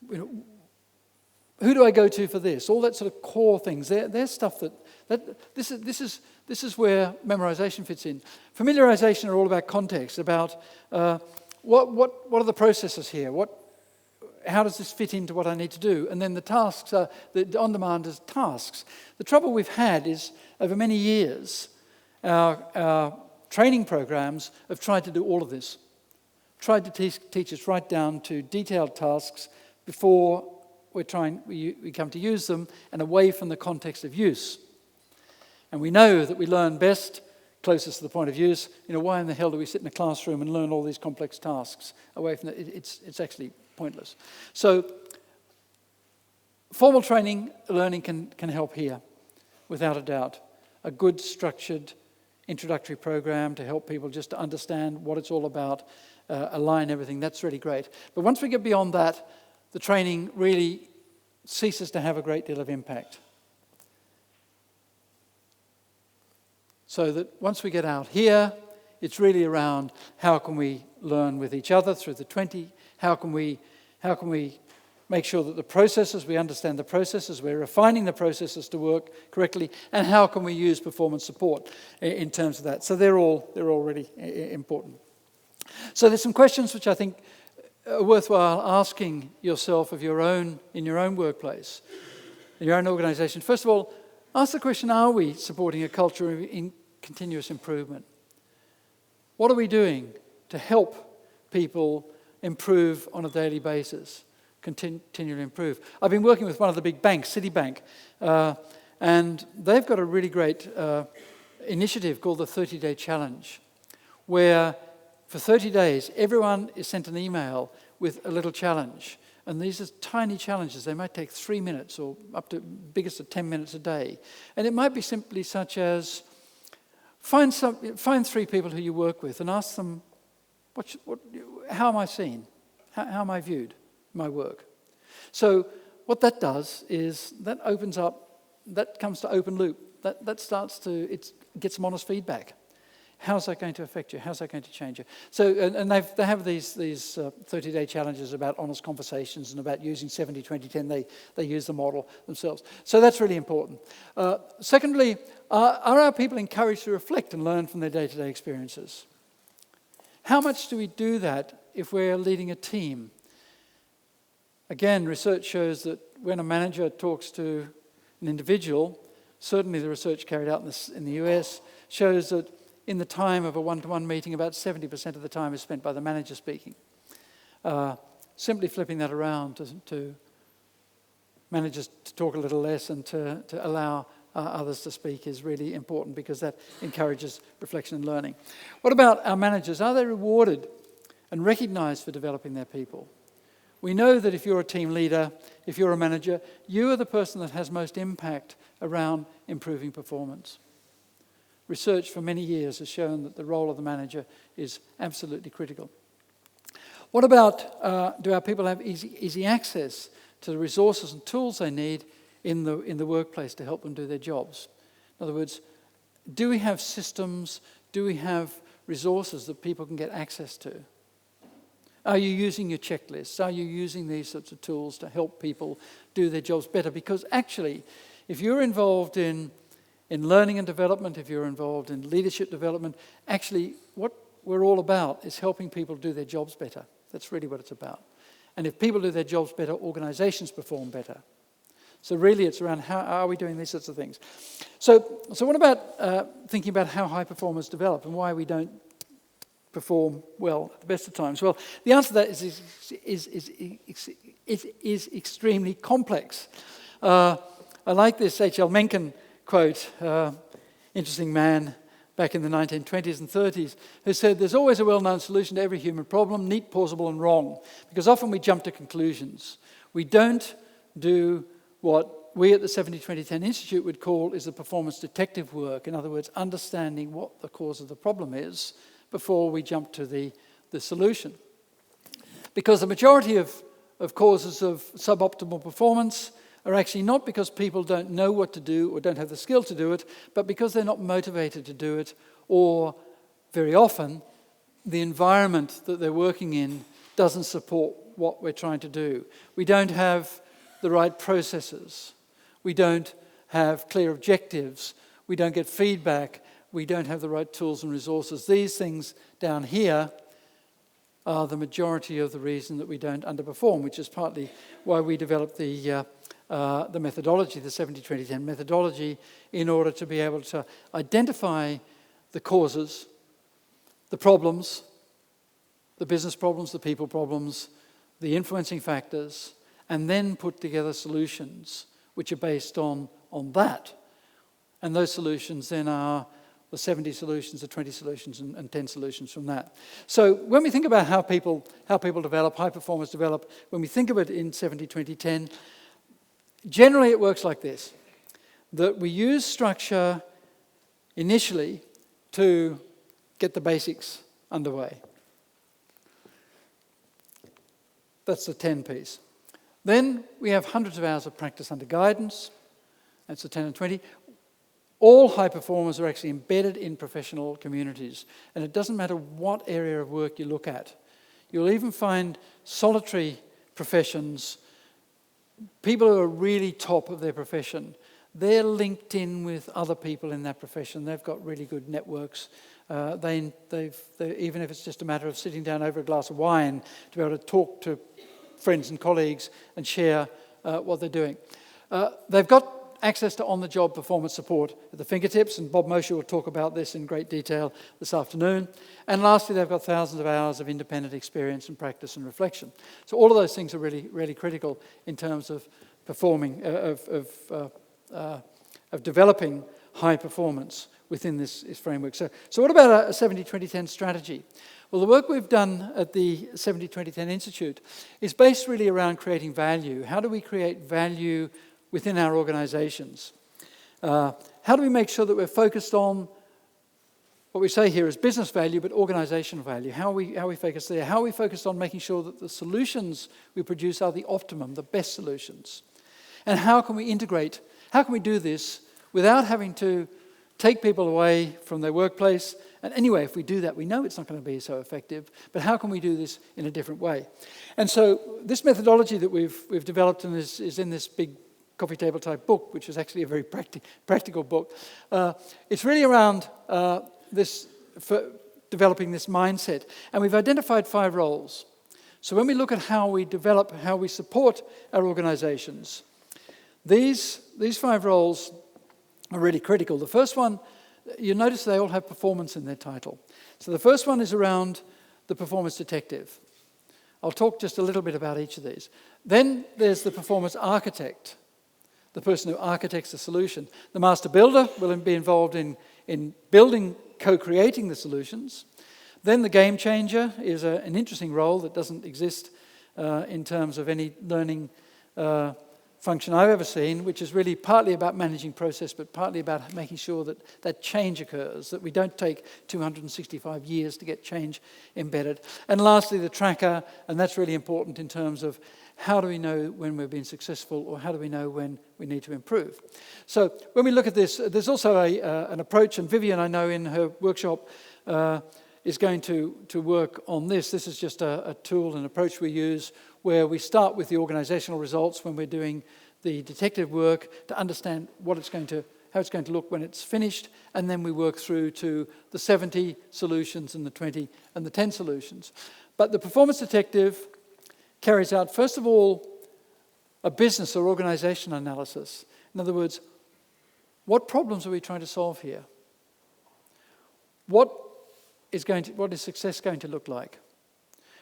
Who do I go to for this? All that sort of core things. They're stuff this is where memorization fits in. Familiarization are all about context, about what are the processes here? How does this fit into what I need to do? And then the tasks are the on-demand as tasks. The trouble we've had is over many years, our training programs have tried to do all of this. Tried to teach us right down to detailed tasks before we come to use them, and away from the context of use. And we know that we learn best closest to the point of use. Why in the hell do we sit in a classroom and learn all these complex tasks away from it? It's actually pointless. So formal training, learning can help here, without a doubt. A good structured introductory program to help people just to understand what it's all about, align everything, that's really great. But once we get beyond that, the training really ceases to have a great deal of impact. So that once we get out here, it's really around how can we learn with each other through the 20, how can we make sure that the processes, we understand the processes, we're refining the processes to work correctly, and how can we use performance support in terms of that. So they're all really important. So there's some questions which I think are worthwhile asking yourself in your own workplace, in your own organisation. First of all, ask the question, are we supporting a culture in continuous improvement? What are we doing to help people improve on a daily basis, continually improve? I've been working with one of the big banks, Citibank, and they've got a really great initiative called the 30-Day Challenge, where for 30 days, everyone is sent an email with a little challenge. And these are tiny challenges. They might take 3 minutes or up to biggest of 10 minutes a day. And it might be simply such as find 3 people who you work with and ask them, how am I seen? How am I viewed, my work? So what that does is that opens up, that comes to open loop. That starts to, get some honest feedback. How's that going to affect you? How's that going to change you? So, and they have these 30-day challenges about honest conversations and about using 70-20-10. They use the model themselves. So that's really important. Secondly, are our people encouraged to reflect and learn from their day-to-day experiences? How much do we do that if we're leading a team? Again, research shows that when a manager talks to an individual, certainly the research carried out in the US shows that in the time of a one-to-one meeting, about 70% of the time is spent by the manager speaking. Simply flipping that around to managers to talk a little less and to allow others to speak is really important, because that encourages reflection and learning. What about our managers? Are they rewarded and recognised for developing their people? We know that if you're a team leader, if you're a manager, you are the person that has most impact around improving performance. Research for many years has shown that the role of the manager is absolutely critical. What about, do our people have easy access to the resources and tools they need in the workplace to help them do their jobs? In other words, do we have systems, do we have resources that people can get access to? Are you using your checklists? Are you using these sorts of tools to help people do their jobs better? Because actually, if you're involved in learning and development, if you're involved in leadership development, actually what we're all about is helping people do their jobs better. That's really what it's about. And if people do their jobs better, organisations perform better. So really it's around how are we doing these sorts of things. So what about thinking about how high performers develop and why we don't perform well at the best of times? Well, the answer to that is extremely complex. I like this H.L. Mencken quote, interesting man back in the 1920s and 30s, who said, "There's always a well-known solution to every human problem, neat, plausible, and wrong." Because often we jump to conclusions. We don't do what we at the 70-20-10 Institute would call is the performance detective work. In other words, understanding what the cause of the problem is before we jump to the solution. Because the majority of causes of suboptimal performance are actually not because people don't know what to do or don't have the skill to do it, but because they're not motivated to do it, or very often the environment that they're working in doesn't support what we're trying to do. We don't have the right processes. We don't have clear objectives. We don't get feedback. We don't have the right tools and resources. These things down here are the majority of the reason that we don't underperform, which is partly why we developed the methodology, the 70-20-10 methodology, in order to be able to identify the causes, the problems, the business problems, the people problems, the influencing factors, and then put together solutions which are based on that. And those solutions then are the 70 solutions, the 20 solutions, and 10 solutions from that. So when we think about how people develop, high performers develop, when we think of it in 70-20-10, generally it works like this, that we use structure initially to get the basics underway. That's the 10 piece. Then we have hundreds of hours of practice under guidance. That's the 10 and 20. All high performers are actually embedded in professional communities. And it doesn't matter what area of work you look at. You'll even find solitary professions, people who are really top of their profession. They're linked in with other people in that profession. They've got really good networks. Even if it's just a matter of sitting down over a glass of wine to be able to talk to friends and colleagues and share what they're doing. They've got access to on-the-job performance support at the fingertips, and Bob Mosher will talk about this in great detail this afternoon. And lastly, they've got thousands of hours of independent experience and practice and reflection. So all of those things are really, really critical in terms of performing, of developing high performance within this framework. So what about a 70-20-10 strategy? Well, the work we've done at the 70-20-10 Institute is based really around creating value. How do we create value within our organisations? How do we make sure that we're focused on what we say here is business value, but organisational value? How are we focused there? How are we focused on making sure that the solutions we produce are the optimum, the best solutions? And how can we integrate? How can we do this without having to take people away from their workplace? And anyway, if we do that, we know it's not going to be so effective. But how can we do this in a different way? And so this methodology that we've developed and is in this big coffee table type book, which is actually a very practical book. It's really around developing this mindset. And we've identified 5 roles. So when we look at how we develop, how we support our organizations, these 5 roles are really critical. The first one, you notice they all have performance in their title. So the first one is around the performance detective. I'll talk just a little bit about each of these. Then there's the performance architect, the person who architects the solution. The master builder will be involved in building, co-creating the solutions. Then the game changer is an interesting role that doesn't exist in terms of any learning function I've ever seen, which is really partly about managing process, but partly about making sure that change occurs, that we don't take 265 years to get change embedded. And lastly, the tracker, and that's really important in terms of how do we know when we're being successful, or how do we know when we need to improve? So when we look at this, there's also an approach, and Vivian, I know in her workshop, is going to work on this. This is just a tool and approach we use where we start with the organisational results when we're doing the detective work to understand how it's going to look when it's finished, and then we work through to the 70 solutions and the 20 and the 10 solutions. But the performance detective carries out, first of all, a business or organisation analysis. In other words, what problems are we trying to solve here? What is success going to look like?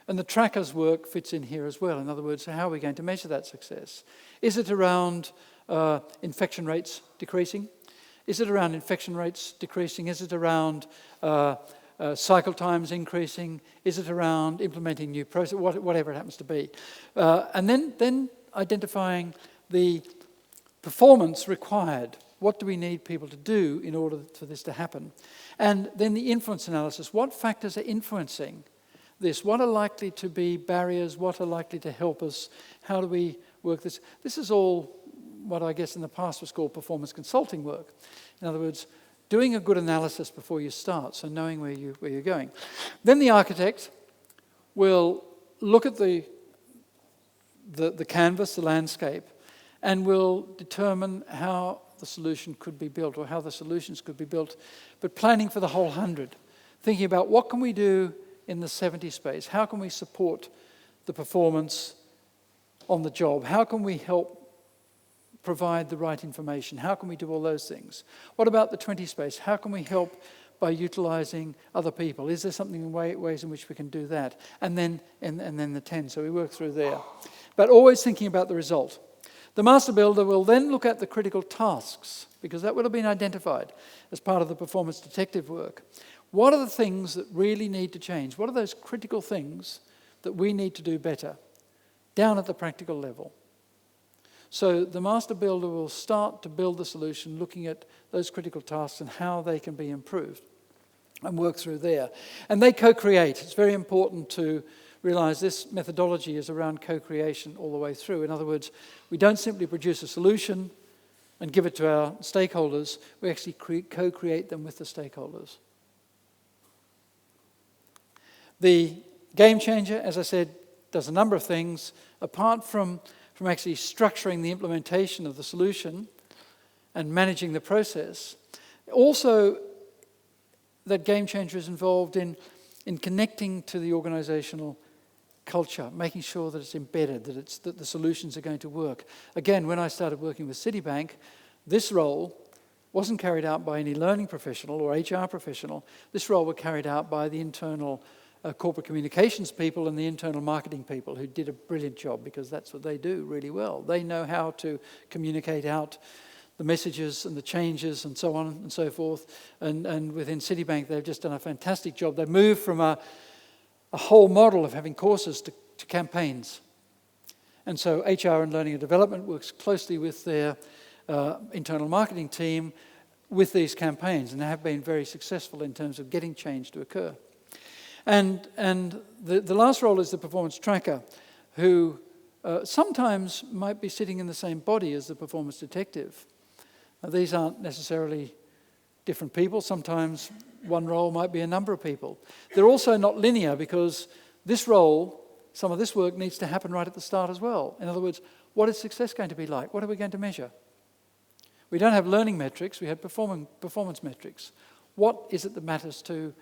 And the tracker's work fits in here as well. In other words, how are we going to measure that success? Is it around infection rates decreasing? Is it around infection rates decreasing? Is it around cycle times increasing? Is it around implementing new process? Whatever it happens to be. And then identifying the performance required. What do we need people to do in order for this to happen? And then the influence analysis. What factors are influencing this? What are likely to be barriers? What are likely to help us? How do we work this? This is all what I guess in the past was called performance consulting work. In other words, doing a good analysis before you start, so knowing where you're going. Then the architect will look at the canvas, the landscape, and will determine how the solution could be built, or how the solutions could be built, but planning for the whole 100. Thinking about what can we do in the 70 space? How can we support the performance on the job? How can we help provide the right information? How can we do all those things? What about the 20 space? How can we help by utilizing other people? Is there something ways in which we can do that? And then the 10. So we work through there. But always thinking about the result. The master builder will then look at the critical tasks, because that will have been identified as part of the performance detective work. What are the things that really need to change? What are those critical things that we need to do better, down at the practical level? So the master builder will start to build the solution looking at those critical tasks and how they can be improved, and work through there. And they co-create. It's very important to realize this methodology is around co-creation all the way through. In other words, we don't simply produce a solution and give it to our stakeholders. We actually co-create them with the stakeholders. The game changer, as I said, does a number of things. Apart from actually structuring the implementation of the solution and managing the process, also that game changer is involved in connecting to the organisational culture, making sure that it's embedded, that the solutions are going to work. Again, when I started working with Citibank, this role wasn't carried out by any learning professional or HR professional. This role was carried out by the internal corporate communications people and the internal marketing people, who did a brilliant job, because that's what they do really well. They know how to communicate out the messages and the changes and so on and so forth. And within Citibank, they've just done a fantastic job. They've moved from a whole model of having courses to campaigns. And so HR and Learning and Development works closely with their internal marketing team with these campaigns, and they have been very successful in terms of getting change to occur. And the last role is the performance tracker, who sometimes might be sitting in the same body as the performance detective. Now, these aren't necessarily different people. Sometimes one role might be a number of people. They're also not linear, because this role, some of this work needs to happen right at the start as well. In other words, what is success going to be like? What are we going to measure? We don't have learning metrics, we have performance metrics. What is it that matters to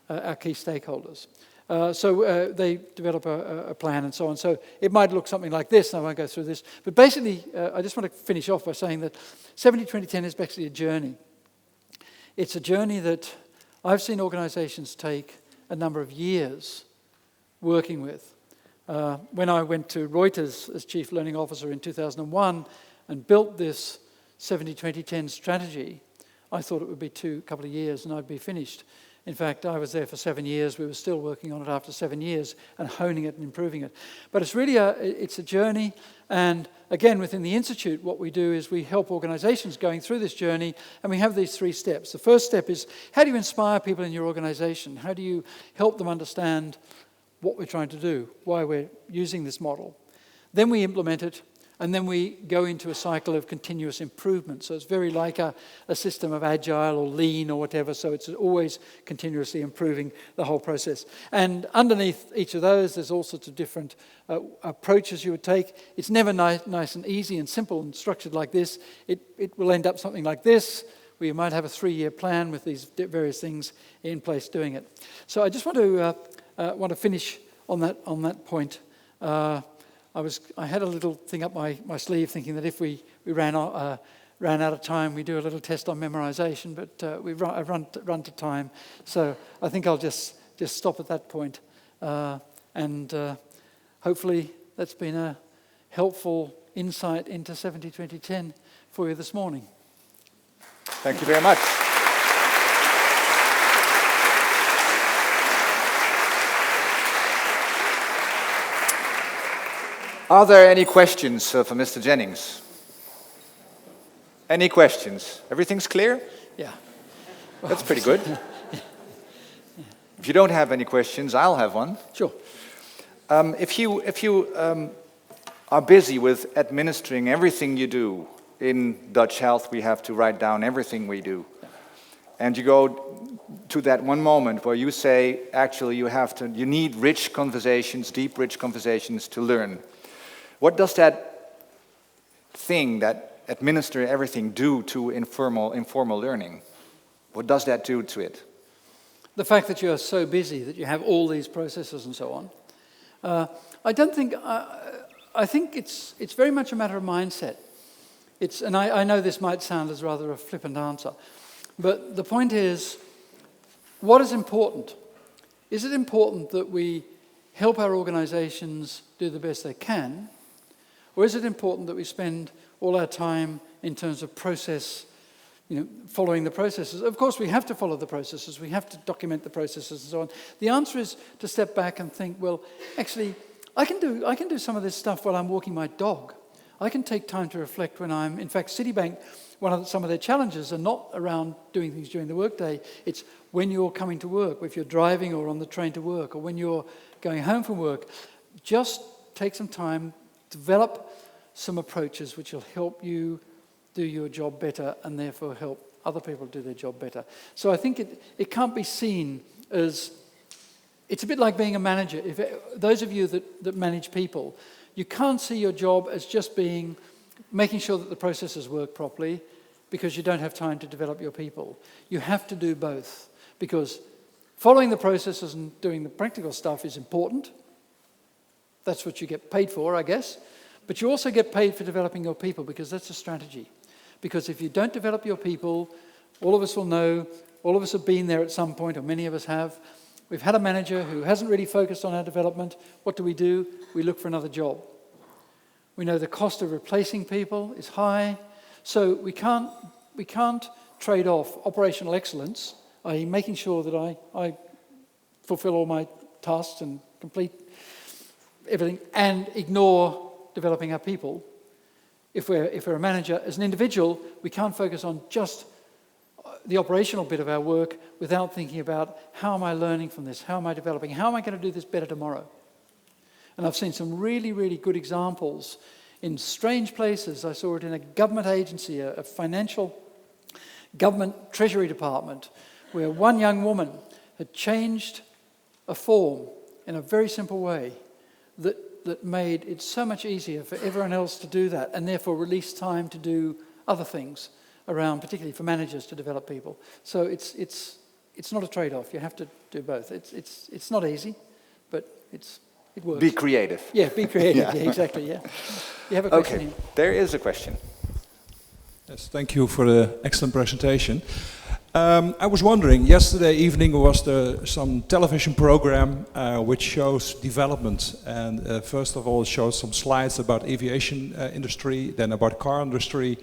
our key stakeholders? So they develop a plan and so on. So it might look something like this, and I won't go through this. But basically, I just want to finish off by saying that 70-20-10 is actually a journey. It's a journey that I've seen organisations take a number of years working with. When I went to Reuters as Chief Learning Officer in 2001 and built this 70-20-10 strategy, I thought it would be a couple of years and I'd be finished. In fact, I was there for 7 years. We were still working on it after 7 years and honing it and improving it. But it's really it's a journey. And again, within the Institute, what we do is we help organisations going through this journey, and we have these 3 steps. The first step is, how do you inspire people in your organisation? How do you help them understand what we're trying to do, why we're using this model? Then we implement it, and then we go into a cycle of continuous improvement. So it's very like a system of agile or lean or whatever. So it's always continuously improving the whole process. And underneath each of those, there's all sorts of different approaches you would take. It's never nice and easy and simple and structured like this. It will end up something like this, where you might have a 3-year plan with these various things in place doing it. So I just want to finish on that point. I had a little thing up my sleeve, thinking that if we ran out of time, we do a little test on memorization, but I've run to time, so I think I'll just stop at that point. And hopefully that's been a helpful insight into 70-20-10 for you this morning. Thank you very much. Are there any questions for Mr. Jennings? Any questions? Everything's clear? Yeah. That's pretty good. If you don't have any questions, I'll have one. Sure. If you are busy with administering everything you do. In Dutch Health, we have to write down everything we do. And you go to that one moment where you say, actually, you need rich conversations, deep, rich conversations to learn. What does that thing, that administer everything, do to informal learning? What does that do to it? The fact that you are so busy that you have all these processes and so on. I think it's very much a matter of mindset. And I know this might sound as rather a flippant answer, but the point is, what is important? Is it important that we help our organizations do the best they can, or is it important that we spend all our time in terms of process, following the processes? Of course, we have to follow the processes, we have to document the processes and so on. The answer is to step back and think, well, actually, I can do some of this stuff while I'm walking my dog. I can take time to reflect when I'm... In fact, Citibank, some of their challenges are not around doing things during the workday. It's when you're coming to work, if you're driving or on the train to work, or when you're going home from work. Just take some time, develop some approaches which will help you do your job better and therefore help other people do their job better. So I think it can't be seen as... It's a bit like being a manager. Those of you that manage people, you can't see your job as just being making sure that the processes work properly because you don't have time to develop your people. You have to do both because following the processes and doing the practical stuff is important. That's what you get paid for, I guess. But you also get paid for developing your people because that's a strategy. Because if you don't develop your people, all of us will know, all of us have been there at some point, or many of us have. We've had a manager who hasn't really focused on our development. What do? We look for another job. We know the cost of replacing people is high, so we can't trade off operational excellence, i.e. making sure that I fulfill all my tasks and complete everything, and ignore developing our people. If we're a manager, as an individual, we can't focus on just the operational bit of our work without thinking about how am I learning from this, how am I developing, how am I going to do this better tomorrow? And I've seen some really, really good examples in strange places. I saw it in a government agency, a financial government treasury department, where one young woman had changed a form in a very simple way that made it so much easier for everyone else to do that and therefore released time to do other things around, particularly for managers to develop people. So it's not a trade-off. You have to do both. It's not easy, but it works. Be creative. Yeah, be creative. Yeah, exactly. Yeah. You have a question here. There is a question. Yes, thank you for the excellent presentation. I was wondering, yesterday evening was some television program which shows development, and first of all it shows some slides about aviation industry, then about car industry,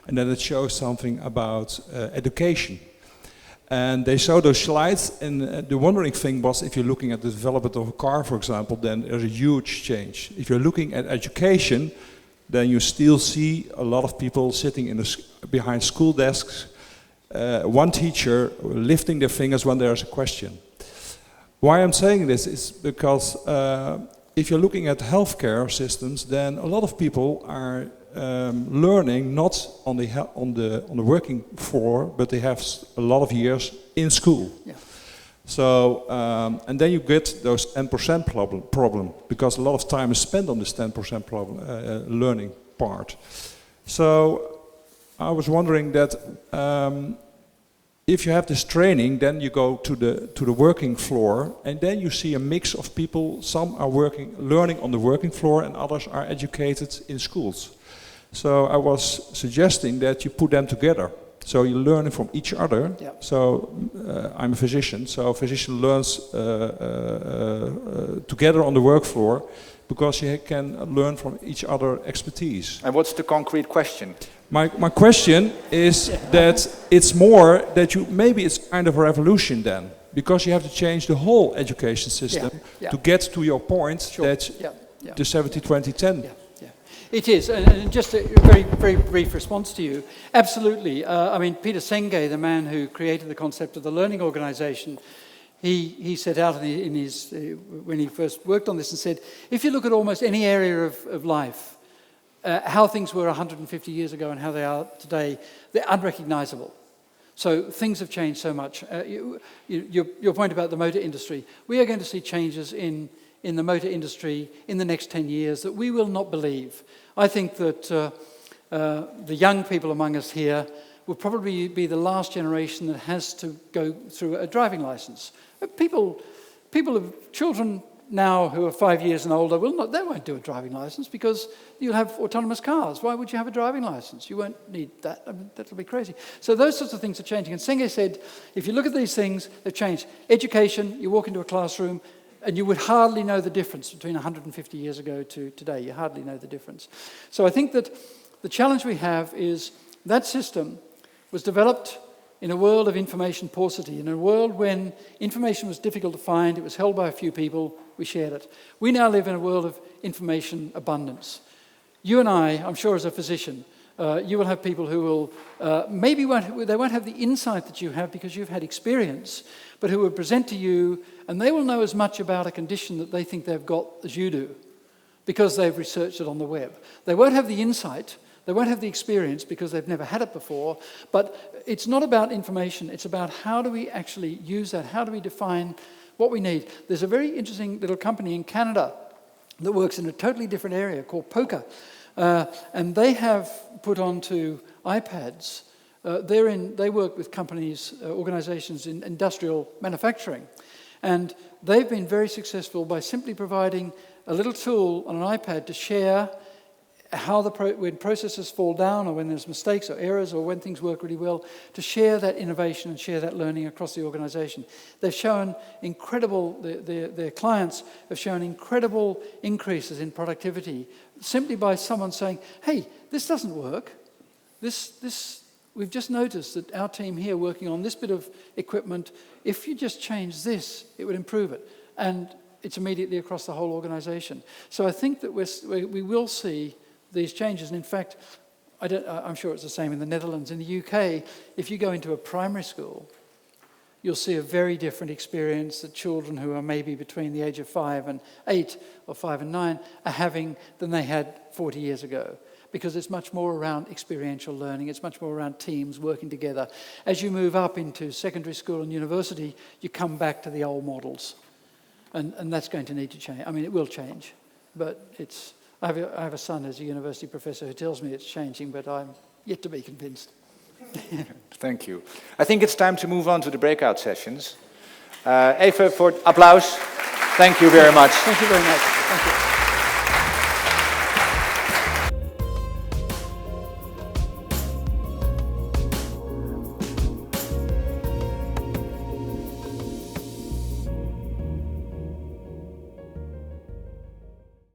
and then it shows something about education. And they showed those slides, and the wondering thing was, if you're looking at the development of a car, for example, then there's a huge change. If you're looking at education, then you still see a lot of people sitting behind school desks, one teacher lifting their fingers when there's a question. Why I'm saying this is because if you're looking at healthcare systems, then a lot of people are learning not on the working floor, but they have a lot of years in school. Yeah. So and then you get those 10% problem because a lot of time is spent on this 10% learning part. So I was wondering that if you have this training, then you go to the working floor, and then you see a mix of people. Some are learning on the working floor, and others are educated in schools. So I was suggesting that you put them together. So you're learning from each other. Yeah. So I'm a physician, so a physician learns together on the work floor because you can learn from each other expertise. And what's the concrete question? My question is that it's more that maybe it's kind of a revolution then, because you have to change the whole education system to get to your point that the 70-20-10. Yeah. It is, and just a very, very brief response to you. Absolutely. I mean, Peter Senge, the man who created the concept of the learning organization, he set out in his when he first worked on this and said, if you look at almost any area of life, how things were 150 years ago and how they are today, they're unrecognizable. So things have changed so much. Your point about the motor industry, we are going to see changes in the motor industry in the next 10 years that we will not believe. I think that the young people among us here will probably be the last generation that has to go through a driving license. Children now who are 5 years and older they won't do a driving license because you'll have autonomous cars. Why would you have a driving license? You won't need that. I mean, that'll be crazy. So those sorts of things are changing. And Senge said, if you look at these things, they've changed. Education, you walk into a classroom and you would hardly know the difference between 150 years ago to today. You hardly know the difference. So I think that the challenge we have is that system was developed in a world of information paucity, in a world when information was difficult to find, it was held by a few people, we shared it. We now live in a world of information abundance. You and I'm sure as a physician, you will have people who will, they won't have the insight that you have because you've had experience, but who will present to you and they will know as much about a condition that they think they've got as you do because they've researched it on the web. They won't have the insight, they won't have the experience because they've never had it before, but it's not about information, it's about how do we actually use that, how do we define what we need. There's a very interesting little company in Canada that works in a totally different area called Poker, and they have put onto iPads, they work with companies, organisations in industrial manufacturing, and they've been very successful by simply providing a little tool on an iPad to share how when processes fall down or when there's mistakes or errors or when things work really well, to share that innovation and share that learning across the organisation. They've shown their clients have shown incredible increases in productivity simply by someone saying, hey, this doesn't work. We've just noticed that our team here working on this bit of equipment, if you just change this, it would improve it. And it's immediately across the whole organisation. So I think that we will see these changes. And in fact, I'm sure it's the same in the Netherlands. In the UK, if you go into a primary school, you'll see a very different experience that children who are maybe between the age of 5 and 8 or 5 and 9 are having than they had 40 years ago. Because it's much more around experiential learning, it's much more around teams working together. As you move up into secondary school and university, you come back to the old models. And that's going to need to change. I mean, it will change, but I have a son as a university professor who tells me it's changing, but I'm yet to be convinced. Thank you. I think it's time to move on to the breakout sessions. Even voor het applaus. Thank you very much. Thank you very much. Thank you.